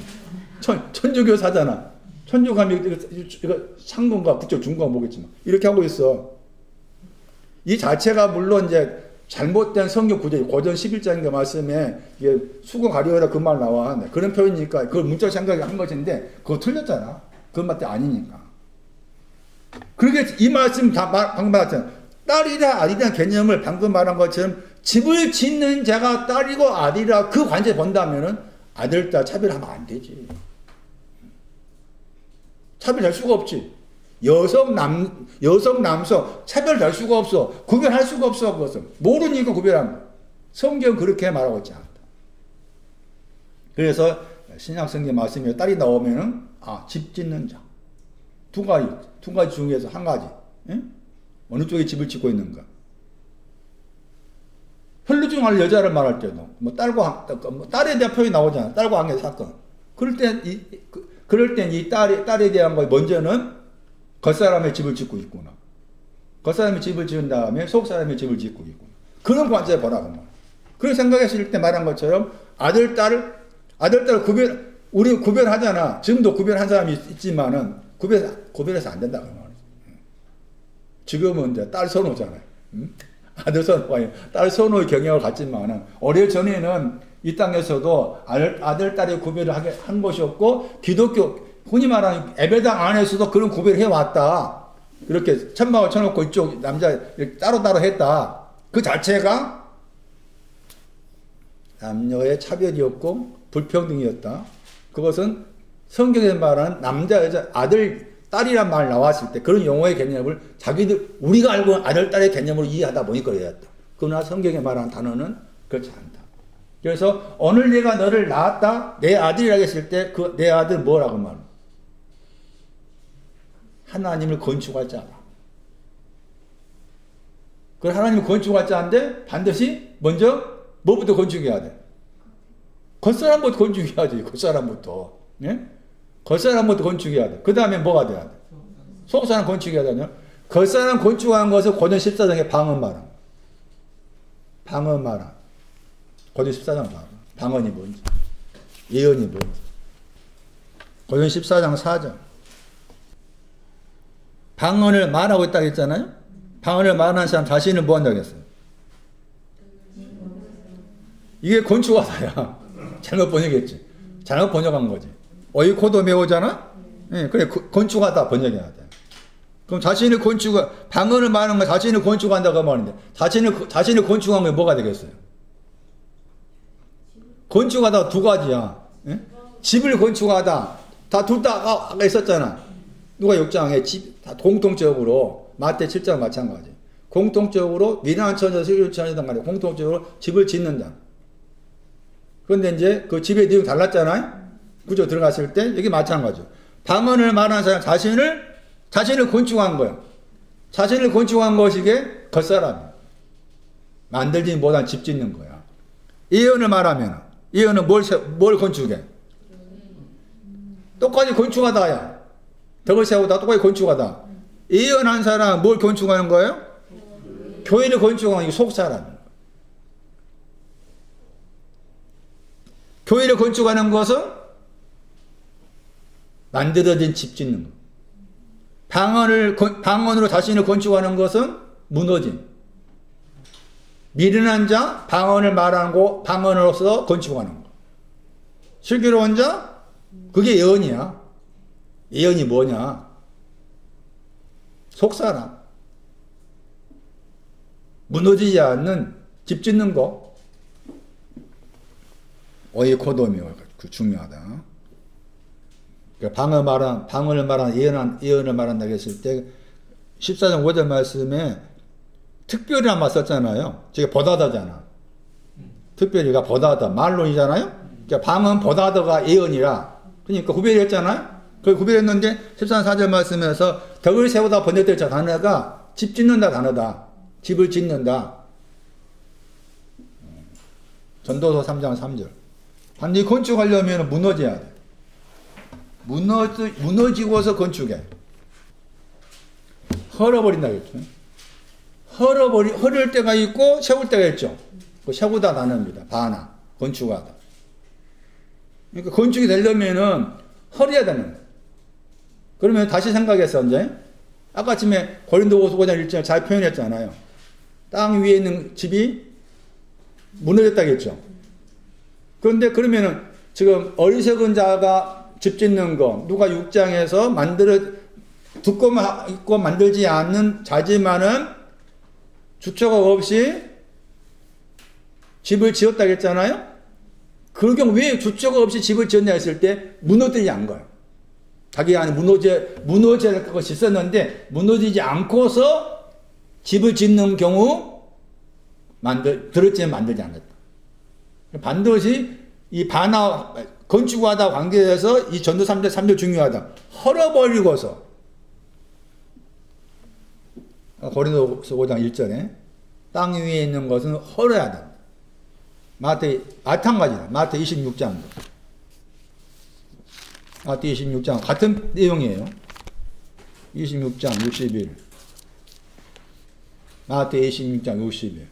천주교 사잖아. 천주 가면 이거 상권과 북쪽 중국가 뭐겠지만 이렇게 하고 있어. 이 자체가 물론 이제 잘못된 성경 구절 고전 11장인가 말씀에 이게 수고 가리어라 그 말 나와. 그런 표현이니까 그걸 문자로 생각한 것인데 그거 틀렸잖아. 그건 맞대 아니니까. 그렇게 이 말씀 방금 말했잖아. 딸이라 아들이라는 개념을 방금 말한 것처럼 집을 짓는 자가 딸이고 아들이라 그 관점에 본다면은 아들, 딸 차별하면 안 되지. 차별할 수가 없지. 여성, 남성 차별할 수가 없어. 구별할 수가 없어. 그것은. 모르니까 구별한 거야. 성경은 그렇게 말하고 있지 않다. 그래서 신약성경 말씀에 딸이 나오면은 집 짓는 자. 두 가지 중에서 한 가지. 응? 어느 쪽에 집을 짓고 있는가. 혈루증할 여자를 말할 때도 딸에 대한 표현이 나오잖아. 딸과 관계 사건. 그럴 땐 이 딸에 대한 거 먼저는 겉사람의 집을 짓고 있구나. 겉사람의 집을 지은 다음에 속사람의 집을 짓고 있구나. 그런 관점에 보라고 말. 그런 생각했을 때 말한 것처럼 아들, 딸을 우리 구별하잖아. 지금도 구별한 사람이 있지만은 구별해서 안 된다 그 말이야. 지금은 이제 딸 선호잖아요. 응? 아들 선호가 아니라 딸 선호의 경향을 갖지만은 오래 전에는 이 땅에서도 아들 딸의 구별을 한 것이 없고 기독교 흔히 말하는 예배당 안에서도 그런 구별을 해왔다. 그렇게 천막을 쳐놓고 이쪽 남자 이렇게 따로따로 했다. 그 자체가 남녀의 차별이었고 불평등이었다. 그것은 성경에 말하는 남자 여자 아들 딸이란 말 나왔을 때 그런 용어의 개념을 자기들 우리가 알고 있는 아들 딸의 개념으로 이해하다 보니 그래야겠다. 그러나 성경에 말하는 단어는 그렇지 않다. 그래서 오늘 내가 너를 낳았다 내 아들이라고 했을 때 그 내 아들 뭐라고 말해? 하나님을 건축할 자라. 그 하나님을 건축할 자인데 반드시 먼저 뭐부터 건축해야 돼? 겉사람부터 건축해야지. 겉사람부터. 예? 겉사람부터 건축해야 돼. 그 다음에 뭐가 돼야 돼? 속사람 건축해야 되냐? 겉사람 건축한 것을 고전 14장에 방언 말함. 방언 말함. 고전 14장 방언. 방언이 뭔지. 예언이 뭔지. 고전 14장 4장. 방언을 말하고 있다고 했잖아요? 방언을 말하는 사람 자신을 뭐 한다고 했어요? 이게 건축하다야. 잘못 번역했지. 잘못 번역한 거지. 어이코도 메오잖아? 예, 그래, 건축하다 번역해야 돼. 그럼 자신을 방언을 말하는 거 자신을 건축한다고 말하는데, 자신을 건축한 게 뭐가 되겠어요? 건축하다 두 가지야. 예? 집을 건축하다. 다 둘 다 아까 있었잖아. 누가 6장에 집, 다 공통적으로, 마태 7장 마찬가지. 공통적으로, 미련한 처녀, 슬기로운 처녀든 간에 공통적으로 집을 짓는다. 그런데 이제 그 집의 내용이 달랐잖아요? 그죠? 들어갔을 때, 여기 마찬가지죠. 방언을 말하는 사람 자신을 건축한 거예요. 자신을 건축한 것이 이게 겉사람이에요. 만들지 못한 집 짓는 거야. 예언을 말하면, 예언은 뭘 건축해? 똑같이 건축하다야. 덕을 세우다 똑같이 건축하다. 예언한 사람 뭘 건축하는 거예요? 교회를 건축하는 게 속사람. 교회를 건축하는 것은 만들어진 집 짓는 거. 방언으로 자신을 건축하는 것은 무너진. 미련한 자, 방언을 말하고 방언으로서 건축하는 거. 슬기로운 자, 그게 예언이야. 예언이 뭐냐? 속사람. 무너지지 않는 집 짓는 거. 오이코도미오. 그 중요하다. 방언을 말한 예언을 말한다고 했을 때 14장 5절 말씀에 특별이란 말 썼잖아요. 저게 보다더잖아. 특별히가 보다더 말론이잖아요. 그러니까 방언 보다더가 예언이라. 그러니까 구별했잖아요. 그 구별했는데 14장 4절 말씀에서 덕을 세우다 번역될 단어가 집 짓는다 단어다. 집을 짓는다. 전도서 3장 3절. 반드시 건축하려면 무너져야 돼. 무너지고서 건축해. 헐어버린다겠죠. 헐을 때가 있고 세울 때가 있죠. 그 세우다 단어입니다. 바나 건축하다. 그러니까 건축이 되려면은 헐어야 되는 거예요. 그러면 다시 생각했어 이제. 아까 아침에 고린도후서 5장 1절 잘 표현했잖아요. 땅 위에 있는 집이 무너졌다겠죠. 그런데 그러면은 지금 어리석은 자가 집 짓는 거, 누가 6장에서 듣고 있고 만들지 않는 자지만은 주처가 없이 집을 지었다 했잖아요? 그 경우 왜 주처가 없이 집을 지었냐 했을 때 무너지지 않은 거예요. 자기 안에 무너져야 할 것이 있었는데 무너지지 않고서 집을 짓는 경우 들었지만 만들지 않았다. 반드시 이 건축하다 관계에서 이 전도 3절 중요하다. 헐어버리고서 고린도서 5장 1절에 땅 위에 있는 것은 헐어야 된다. 마찬가지다. 마태 26장. 마태 26장 같은 내용이에요. 26장 61. 마태 26장 61.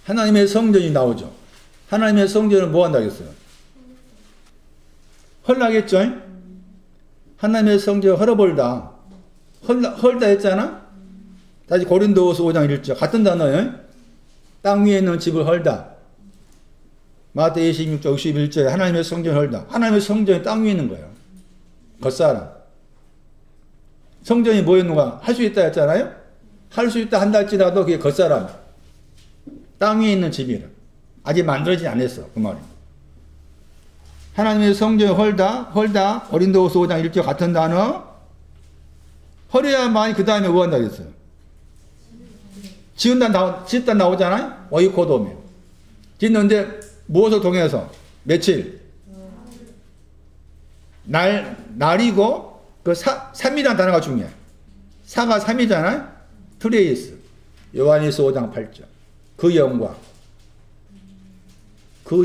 하나님의 성전이 나오죠. 하나님의 성전을 뭐 한다고 했어요? 헐라겠죠? 하나님의 성전 헐어버리다. 헐다 했잖아? 다시 고린도후서 5장 1절. 같은 단어예요. 땅 위에 있는 집을 헐다. 마태 26장 61절에 하나님의 성전을 헐다. 하나님의 성전이 땅 위에 있는 거예요. 겉사람. 성전이 뭐였는가? 할 수 있다 했잖아요? 할 수 있다 한다 할지라도 그게 겉사람. 땅 위에 있는 집이라. 아직 만들어지지 않았어. 그 말이. 하나님의 성전을 헐다. 고린도후서 5장 1절 같은 단어. 헐어야만 그 다음에 뭐 한다 그랬어요? 짓다 나오잖아요? 오이코도면. 짓는데 무엇을 통해서? 며칠? 날이고, 그 3이라는 단어가 중요해. 사가 3이잖아요? 트레이스. 요한일서 5장 8절. 그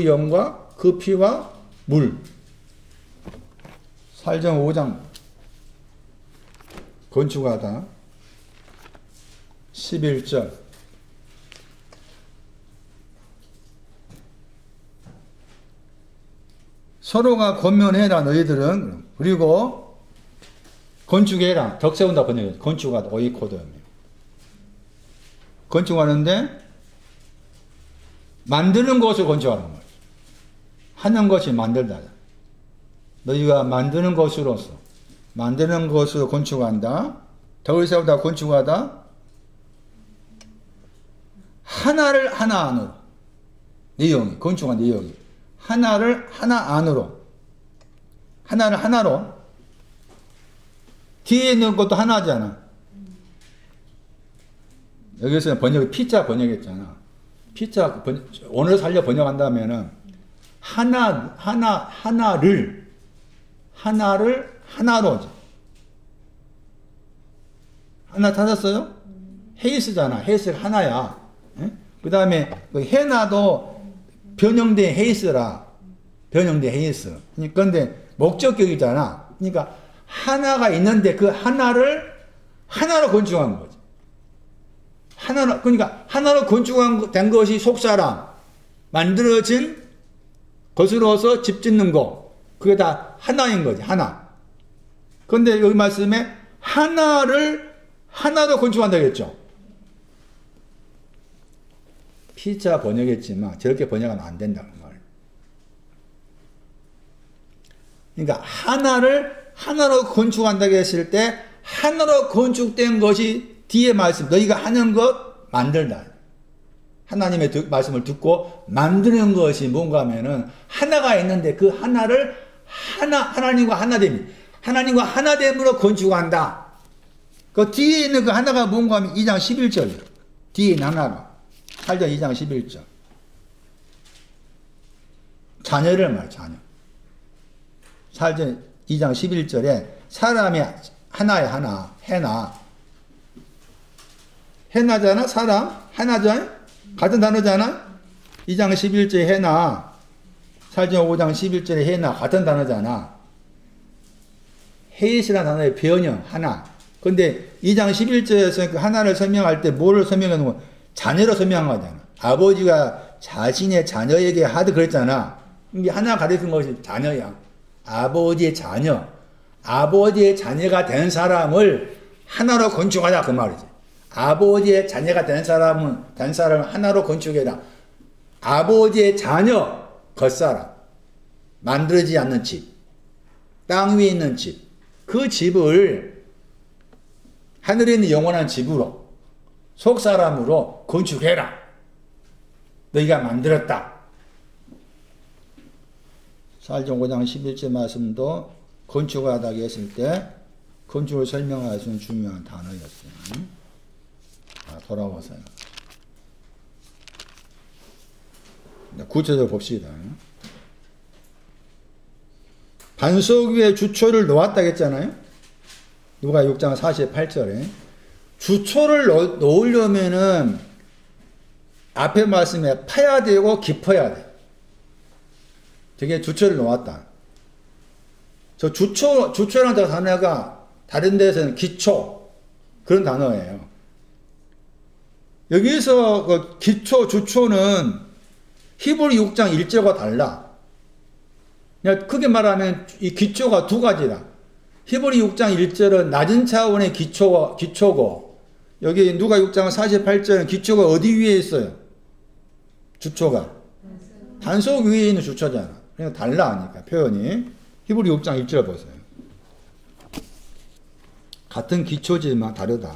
영과, 그 피와 물. 살정 5장. 건축하다. 11절. 서로가 권면해라 너희들은. 그리고 건축해라. 덕 세운다 번역해. 건축하다. 오이코도입니다. 건축하는데 만드는 것을 건축하는 거예요. 하는 것이 만들다. 너희가 만드는 것으로서 건축한다. 덕을 세우다 건축하다. 하나를 하나 안으로. 내용이 건축한 내용이 하나를 하나 안으로. 하나를 하나로. 뒤에 있는 것도 하나잖아. 여기서 번역이 피자 번역했잖아. 피자 오늘 살려 번역한다면은 하나를 하나로. 하나 찾았어요? 헤이스잖아. 헤이스가 하나야. 그 다음에 헤나도 변형된 헤이스라. 변형된 헤이스. 그런데 목적격이잖아. 그러니까 하나가 있는데 그 하나를 하나로 건축한 거지. 그러니까 하나로 건축된 것이 속사람. 만들어진 것으로서 집 짓는 거. 그게 다 하나인 거지. 하나. 그런데 여기 말씀에 하나를 하나로 건축한다 그랬죠. 피자 번역했지만 저렇게 번역하면 안 된다는 말. 그러니까 하나를 하나로 건축한다고 했을 때 하나로 건축된 것이 뒤에 말씀 너희가 하는 것 만들다. 하나님의 말씀을 듣고 만드는 것이 뭔가 하면은 하나가 있는데 그 하나를 하나님과 하나됨으로 건축한다. 그 뒤에 있는 그 하나가 뭔가 하면 2장 11절. 뒤에 있는 하나가. 8장 2장 11절. 자녀를 말, 자녀. 8장 2장 11절에 사람이 하나야, 하나. 해나잖아, 사람. 하나잖아. 같은 단어잖아. 2장 11절에 해나. 8장 5장 11절에 해나. 같은 단어잖아. 헤이스라는 단어의 변형, 하나. 근데 2장 11절에서 그 하나를 설명할 때 뭐를 설명하는 거야? 자녀로 설명한 거잖아. 아버지가 자신의 자녀에게 하도 그랬잖아. 이게 하나 가르친 것이 자녀야. 아버지의 자녀. 아버지의 자녀가 된 사람을 하나로 건축하자 그 말이지. 아버지의 자녀가 된 사람을 하나로 건축해라. 아버지의 자녀, 겉사람. 만들어지지 않는 집. 땅 위에 있는 집. 그 집을 하늘에 있는 영원한 집으로 속사람으로 건축해라. 너희가 만들었다. 살정 5장 11절 말씀도 건축하다고 했을 때 건축을 설명할 수 있는 중요한 단어였어요. 돌아와서요. 구체적으로 봅시다. 반석 위에 주초를 놓았다고 했잖아요. 누가 6장 48절에 주초를 놓으려면은 앞에 말씀에 파야 되고 깊어야 돼. 되게 주초를 놓았다. 저 주초라는 단어가 다른 데서는 기초 그런 단어예요. 여기서 그 기초, 주초는 히브리 6장 1절과 달라. 그냥 크게 말하면 이 기초가 두 가지다. 히브리 6장 1절은 낮은 차원의 기초고, 여기 누가 6장 48절은 기초가 어디 위에 있어요? 주초가. 반석 위에 있는 주초잖아. 그냥 달라 하니까, 표현이. 히브리 6장 1절 보세요. 같은 기초지만 다르다.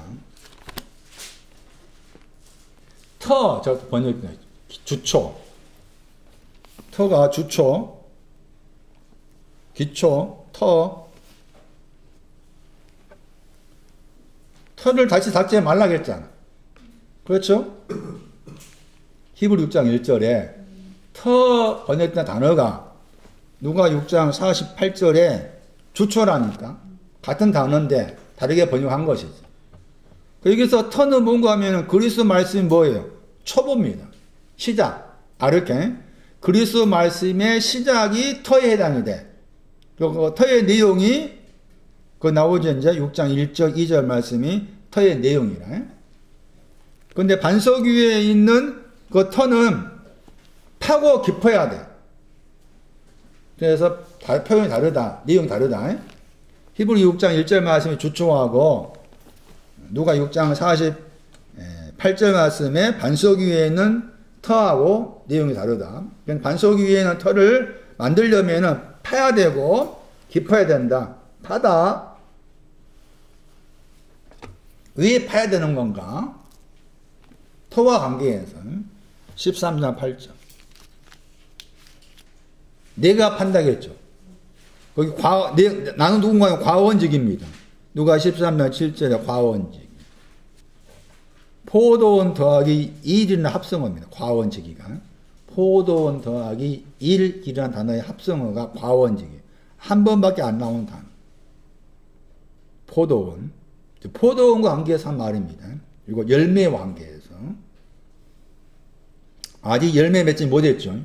저 번역이네. 주초. 터가 주초. 기초, 터를 다시 닫지 말라 그랬잖아. 그렇죠? 히브리 6장 1절에 터 번역된 단어가 누가 6장 48절에 주초라니까 같은 단어인데 다르게 번역한 것이죠. 여기서 터는 뭔가 하면 그리스 말씀이 뭐예요? 초보입니다. 시작. 아르케. 그리스 말씀의 시작이 터에 해당이 돼. 그 터의 내용이 그 나오죠. 이제 6장 1절 2절 말씀이 터의 내용이라. 근데 반석 위에 있는 그 터는 파고 깊어야 돼. 그래서 표현이 다르다. 내용이 다르다. 히브리 6장 1절 말씀이 주초하고 누가 6장 48절 말씀에 반석 위에 있는 터하고 내용이 다르다. 반석 위에 있는 터를 만들려면은 파야 되고 깊어야 된다. 파다. 왜 파야 되는 건가? 터와 관계에서 13장 8절. 내가 판다겠죠. 거기 나는 누군가의 과원직입니다. 누가 13장 7절에 과원직. 포도원 더하기 1이라는 합성어입니다. 과원직이가. 포도원 더하기 1이라는 단어의 합성어가 과원직이에요. 한 번밖에 안 나온 단어. 포도원. 포도원과 관계에서 한 말입니다. 그리고 열매 관계에서. 아직 열매 맺지 못했죠.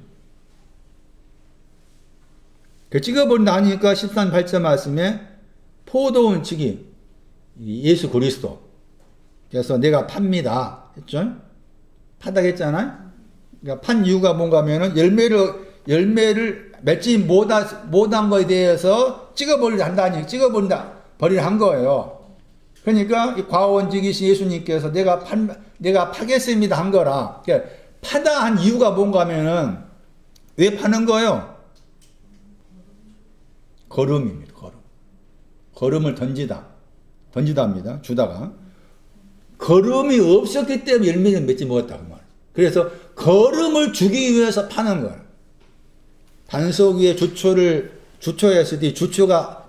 찍어버린다 하니까 13, 8절 말씀에 포도원 측이 예수 그리스도. 그래서 내가 팝니다. 했죠? 판다고 했잖아요? 그러니까 판 이유가 뭔가 하면은 열매를 맺지 못한 거에 대해서 찍어버리려 한다니, 버리려 한 거예요. 그러니까 이 과원직이신 예수님께서 내가 파겠습니다 한 거라. 그러니까 파다 한 이유가 뭔가 하면은 왜 파는 거예요? 거름입니다. 거름을 던지다입니다. 주다가. 거름이 없었기 때문에 열매를 맺지 못했다고 말이에요. 그래서 거름을 주기 위해서 파는 거예요. 반석 위에 주초했을 때 주초가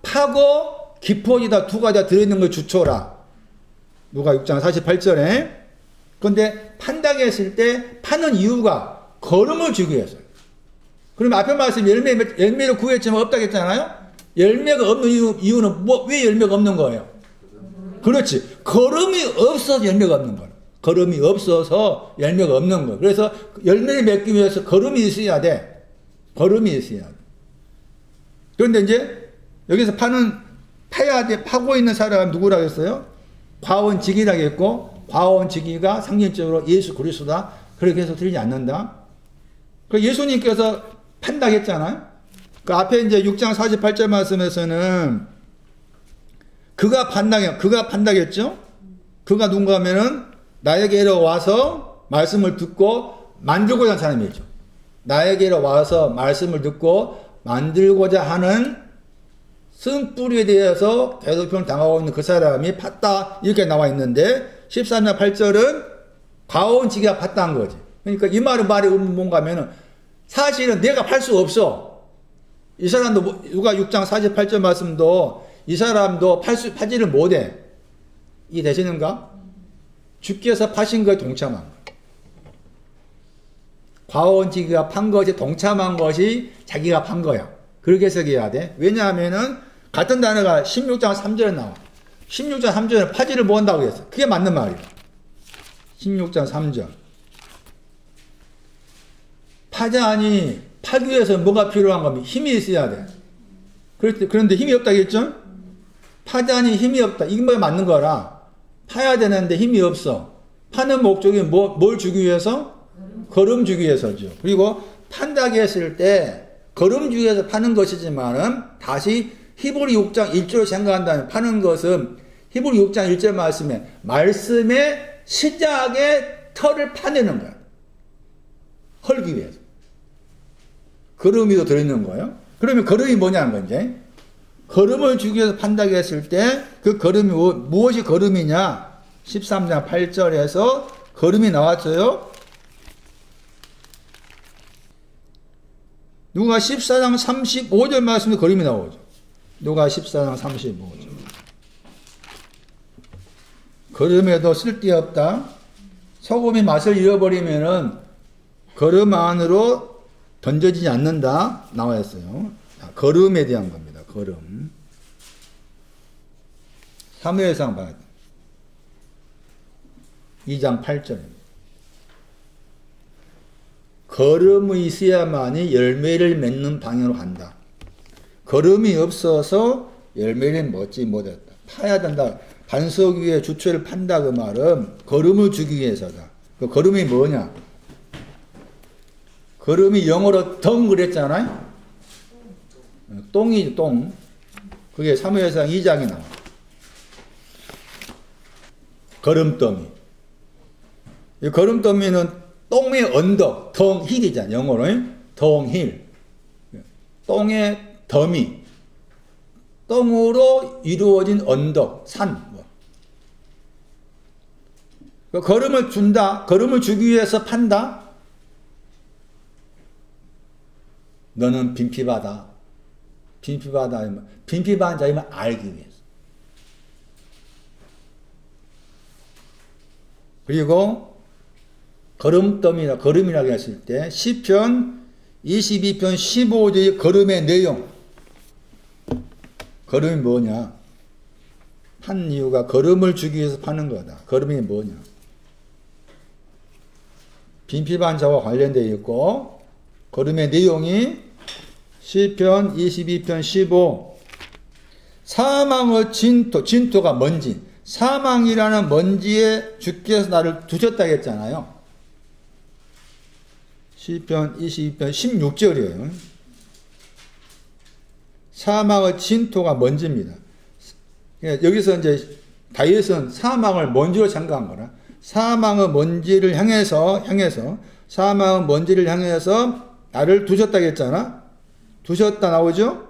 파고 깊어지다 두 가지가 들어있는 걸 주초라. 누가 6장 48절에. 그런데 판다고 했을 때 파는 이유가 거름을 주기 위해서요. 그러면 앞에 말씀 열매를 구했지만 없다고 했잖아요. 열매가 없는 이유는 왜 열매가 없는 거예요? 그렇지. 거름이 없어서 열매가 없는 거예요. 거름이 없어서 열매가 없는 거예요. 그래서 열매를 맺기 위해서 거름이 있어야 돼. 거름이 있어야 돼. 그런데 이제 여기서 파야 돼. 파고 있는 사람 누구라고 했어요? 과원직이라고 했고, 과원직이가 상징적으로 예수 그리스도다. 그렇게 해서 들리지 않는다. 그 예수님께서 판다고 했잖아요. 그 앞에 이제 6장 48절 말씀에서는 그가 판다겠죠? 그가 누군가 하면은 나에게로 와서 말씀을 듣고 만들고자 하는 사람이죠. 나에게로 와서 말씀을 듣고 만들고자 하는 쓴뿌리에 대해서 대도표를 당하고 있는 그 사람이 팠다 이렇게 나와 있는데 13장 8절은 과원직이가 팠다는 거지. 그러니까 이 말이 뭔가 하면은 사실은 내가 팔 수 없어. 이 사람도 누가 6장 48절 말씀도 이 사람도 파지를 못해. 이 되시는가? 주께서 파신 거에 동참한 거야. 과원직이가 판 것에 동참한 것이 자기가 판 거야. 그렇게 해석해야 돼. 왜냐하면은 같은 단어가 16장 3절에 나와. 16장 3절에 파지를 못한다고 했어. 그게 맞는 말이야. 16장 3절. 파자니 파기 위해서 뭐가 필요한 겁니까? 힘이 있어야 돼. 그런데 힘이 없다고 했죠? 파자니 힘이 없다. 이게 맞는 거라. 파야 되는데 힘이 없어. 파는 목적이 뭘 주기 위해서? 거름 주기 위해서죠. 그리고 판다고 했을 때 걸음주의에서 파는 것이지만은 다시 히브리 6장 1절로 생각한다면 파는 것은 히브리 6장 1절 말씀의 시작의 털을 파내는 거야. 헐기 위해서. 걸음이도 들어있는 거예요. 그러면 걸음이 뭐냐는 건지. 걸음을 주기 위해서 판다고 했을 때 그 걸음이 무엇이 걸음이냐? 13장 8절에서 걸음이 나왔어요. 누가 14장 35절 말씀에 걸음이 나오죠. 누가 14장 35절. 걸음에도 쓸데없다. 소금이 맛을 잃어버리면은 걸음 안으로 던져지지 않는다. 나와 있어요. 걸음에 대한 겁니다. 걸음. 사무엘상 봐야 돼. 2장 8절입니다. 걸음이 있어야만이 열매를 맺는 방향으로 간다. 걸음이 없어서 열매를 맺지 못했다. 파야 된다. 반석 위에 주초를 판다 그 말은 걸음을 주기 위해서다. 그 걸음이 뭐냐? 걸음이 영어로 덩 그랬잖아요. 똥이 똥. 그게 사무엘상 2장에 나와. 걸음더미. 이 걸음더미는 똥의 언덕, 덩힐이잖아. 영어로 덩힐. 똥의 더미. 똥으로 이루어진 언덕, 산. 걸음을 준다. 걸음을 주기 위해서 판다. 너는 빈피바다. 빈피바다. 빈피바다 자임을 알기 위해서. 그리고 걸음이라고 했을 때 시편 22편 15절의 걸음의 내용. 걸음이 뭐냐? 판 이유가 걸음을 주기 위해서 파는 거다. 걸음이 뭐냐? 빈피반자와 관련되어 있고 걸음의 내용이 시편 22편 15 사망의 진토가 먼지. 사망이라는 먼지에 주께서 나를 두셨다 했잖아요. 시편 22편 16절이에요. 사망의 진토가 먼지입니다. 여기서 이제 다윗은 사망을 먼지로 생각한 거라. 사망의 먼지를 향해서 사망의 먼지를 향해서 나를 두셨다 했잖아. 두셨다 나오죠?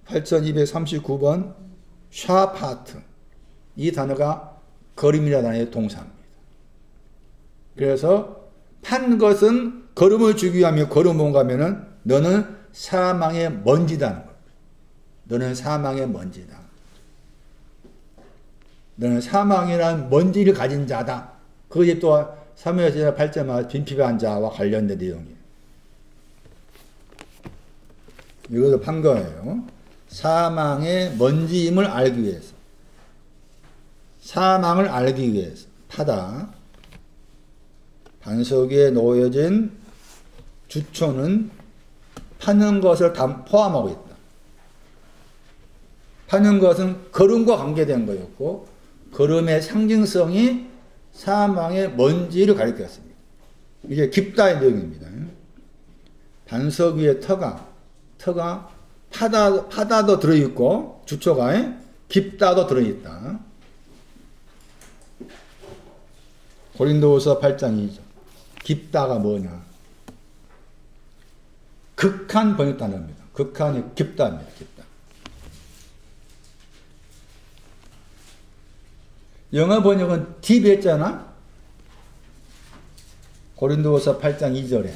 8239번 샤파트. 이 단어가 걸음이라는 단어의 동사입니다. 그래서 판 것은 걸음을 주기 위하며 걸음 뭔가 하면은 너는 사망의 먼지다는 겁니다. 너는 사망의 먼지다. 너는 사망이란 먼지를 가진 자다. 그것이 또 사무엘상 8절 빈피반 자와 관련된 내용이에요. 이것을 판 거예요. 사망의 먼지임을 알기 위해서. 사망을 알기 위해서 파다. 반석 위에 놓여진 주초는 파는 것을 포함하고 있다. 파는 것은 걸음과 관계된 거였고 걸음의 상징성이 사망의 먼지를 가리켰습니다. 이게 깊다의 내용입니다. 반석 위에 터가 파다도 들어있고 주초가 깊다도 들어있다. 고린도후서 8장 2절. 깊다가 뭐냐? 극한 번역 단어입니다. 극한이 깊다입니다. 깊다. 영어 번역은 deep 했잖아. 고린도후서 8장 2절에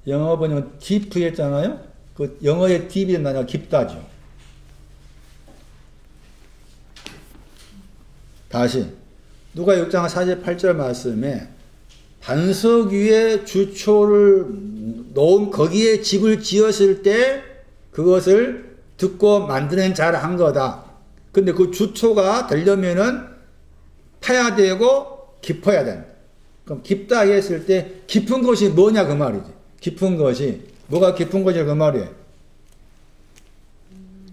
영어 번역은 deep 했잖아요. 그 영어의 deep이 아니라 깊다죠. 다시 누가 6장 48절 말씀에 반석 위에 주초를 놓은 거기에 집을 지었을 때 그것을 듣고 만드는 자를 한 거다. 근데 그 주초가 되려면은 파야 되고 깊어야 된다. 그럼 깊다 했을 때 깊은 것이 뭐냐 그 말이지. 깊은 것이 뭐가 깊은 것이 그 말이에요.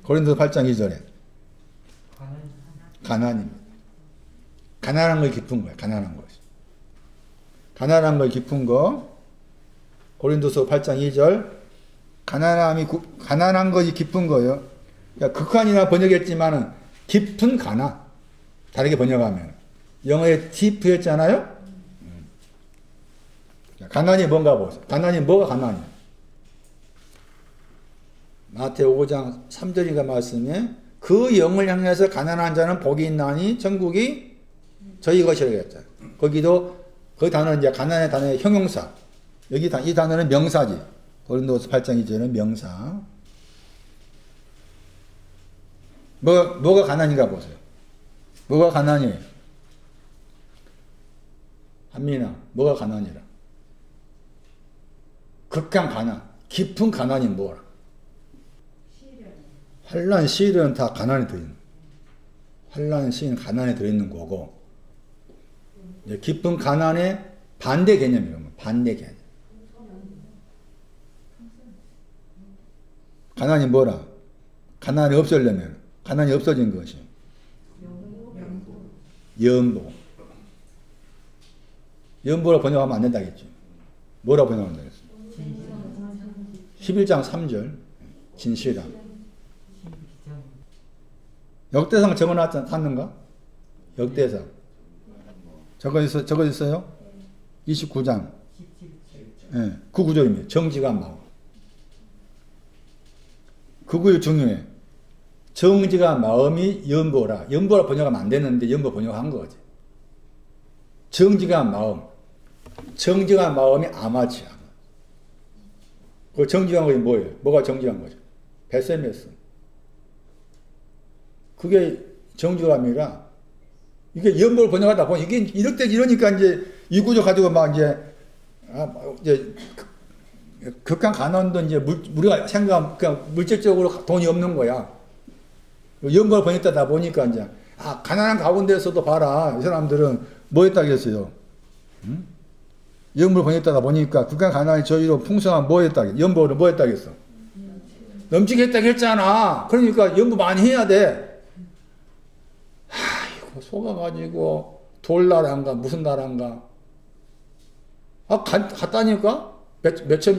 고린도서 8장 2절에 가난입니다. 가난한 걸 깊은 거야. 가난한 것이. 가난한 걸 깊은 거. 고린도서 8장 2절 가난한 것이 기쁜 거예요. 그러니까 극한이나 번역했지만은 깊은 가난. 다르게 번역하면. 영어에 deep였잖아요? 가난이 뭔가 보세요. 가난이 뭐가 가난이야? 마태오 5장 3절인가 말씀에 그 영을 향해서 가난한 자는 복이 있나니 천국이 저희 것이라고 했잖아요. 거기도 그 단어는 이제 가난의 단어의 형용사. 여기 이 단어는 명사지. 고린도서 8장 2절은 명사. 뭐가 가난인가 보세요. 뭐가 가난이에요? 한민아, 뭐가 가난이라? 극한 가난, 깊은 가난이 뭐라? 환난, 시련은 다 가난에 들어있는. 환난, 시련은 가난에 들어있는 거고, 깊은 가난의 반대 개념이에요. 반대 개념. 가난이 뭐라? 가난이 없애려면, 가난이 없어진 것이 연보. 연보라 번역하면 안 된다겠죠. 뭐라 번역하면 되겠어? 11장 3절. 진실함. 역대상 적어놨는가? 역대상. 저거 있어요? 29장. 예, 그 구절입니다. 정직한 마음. 그 구절 중요해. 정직한 마음이 연보라. 연보라 번역하면 안 되는데 연보 번역한 거지. 정직한 마음. 정직한 마음이 아마치야. 그 정직한 것이 뭐예요? 뭐가 정직한 거죠? 베세메스. 그게 정직함이라, 이게 연보를 번역하다 보니, 이게 이러니까 이제 이 구조 가지고 막 이제 극한 가난도 이제 우리가 생각, 그냥 물질적으로 돈이 없는 거야. 연보를 번역하다 보니까 이제, 가난한 가운데서도 봐라. 이 사람들은 뭐 했다겠어요? 응? 연보를 번역하다 보니까 극한 가난이 저희로 풍성한 뭐 했다겠어? 연보를 뭐 했다겠어? 넘치게 했다고 했잖아. 그러니까 연보 많이 해야 돼. 이거 속아가지고 돌 나라인가 무슨 나라인가. 갔다니까?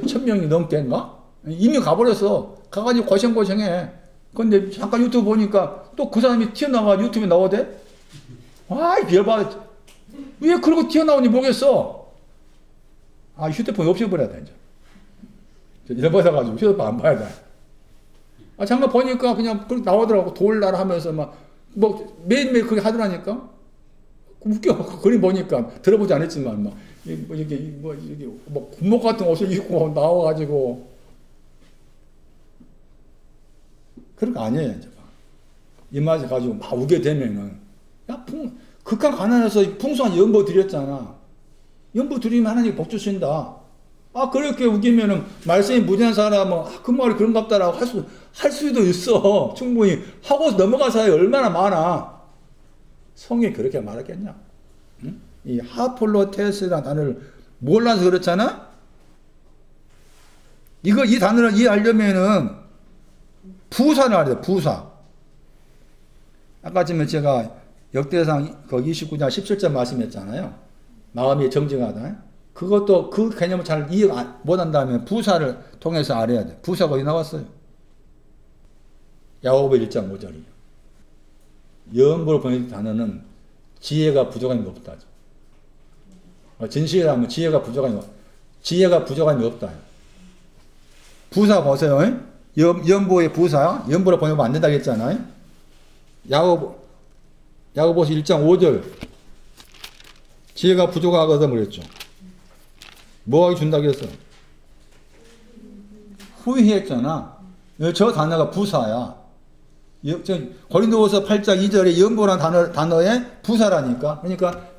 천 명이 넘게인가? 이미 가버렸어. 가가지고 고생해. 근데 잠깐 유튜브 보니까 또 그 사람이 튀어나와 유튜브에 나오대? 열받아. 왜 그러고 튀어나오니 모르겠어. 휴대폰 없애버려야 돼, 이제. 열받아가지고 휴대폰 안 봐야 돼. 잠깐 보니까 그냥 나오더라고. 돌나라 하면서 매일매일 그렇게 하더라니까? 웃겨. 그림 보니까. 들어보지 않았지만, 군복 같은 옷을 입고 나와가지고. 그런 거 아니에요, 이제. 이 맛에 가지고 막 우게 되면은. 극한 가난해서 풍성한 연보 드렸잖아. 연보 드리면 하나님 복 주신다. 그렇게 우기면은, 말씀이 무지한 사람은, 그 말이 그런갑다라고 할 수도 있어. 충분히. 하고 넘어간 사람이 얼마나 많아. 성경이 그렇게 말했겠냐? 응? 이 하폴로테스라는 단어를 몰라서 그렇잖아? 이 단어를 이해하려면은, 부사를 알아야 돼, 부사. 아까 전에 제가 역대상 29장 17절 말씀했잖아요. 마음이 정직하다. 그것도 그 개념을 잘 이해 못한다면 부사를 통해서 알아야 돼. 부사가 어디 나왔어요? 야고보 1장 5절이요. 연보를 보내는 단어는 지혜가 부족함이 없다죠. 진실이라면 지혜가 부족함이 없다. 부사 보세요. 연보의 부사, 연보를 보내면 안 된다고 했잖아요. 야고보서 1장 5절. 지혜가 부족하거든 그랬죠. 뭐 하기 준다고 했어? 후회했잖아. 저 단어가 부사야. 고린도후서 8장 2절에 연보라는 단어의 부사라니까. 그러니까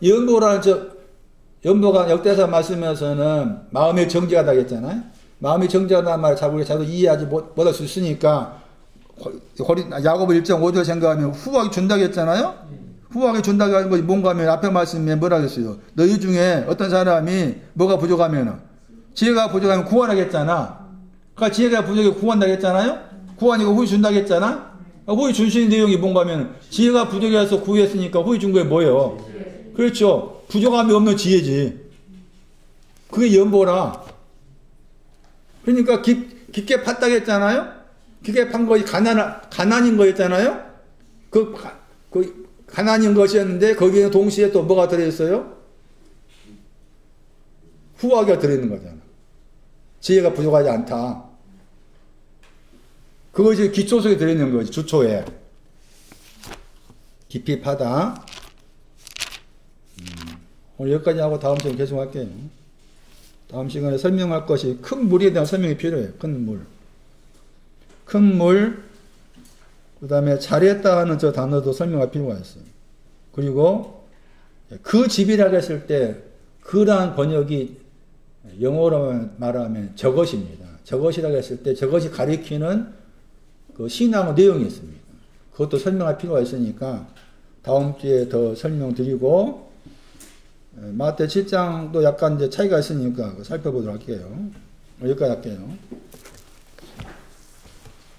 연보가 역대사 말씀에서는 마음이 정직하다고 했잖아요. 마음이 정직하다는 말을 우리가 잘 이해하지 못할 수 있으니까 야고보 1장 5절 생각하면 후하게 준다고 했잖아요. 후하게 준다고 하는 것이 뭔가 하면 앞에 말씀에 뭐라 그랬어요? 너희 중에 어떤 사람이 뭐가 부족하면 지혜가 부족하면 구하라고 했잖아. 그러니까 지혜가 부족해 구한다고 했잖아요. 구하니까 후히 준다고 했잖아. 후히 주시는 내용이 뭔가 하면 지혜가 부족해서 구했으니까 후히 준 게 뭐예요? 그렇죠. 부족함이 없는 지혜지. 그게 연보라. 그러니까 깊게 팠다고 했잖아요? 깊게 판 것이 가난인 거였잖아요? 그 가난인 것이었는데 거기에 동시에 또 뭐가 들어있어요? 후하게 들어있는 거잖아. 지혜가 부족하지 않다. 그것이 기초 속에 들어있는 거지. 주초에. 깊이 파다. 오늘 여기까지 하고 다음 시간에 계속 할게요. 다음 시간에 설명할 것이 큰 물에 대한 설명이 필요해요. 큰 물. 큰 물, 그 다음에 잘했다 하는 저 단어도 설명할 필요가 있어요. 그리고 그 집이라고 했을 때 그러한 번역이 영어로 말하면 저것입니다. 저것이라고 했을 때 저것이 가리키는 그 신앙의 내용이 있습니다. 그것도 설명할 필요가 있으니까 다음 주에 더 설명드리고 마태 7장도 약간 이제 차이가 있으니까 살펴보도록 할게요. 여기까지 할게요.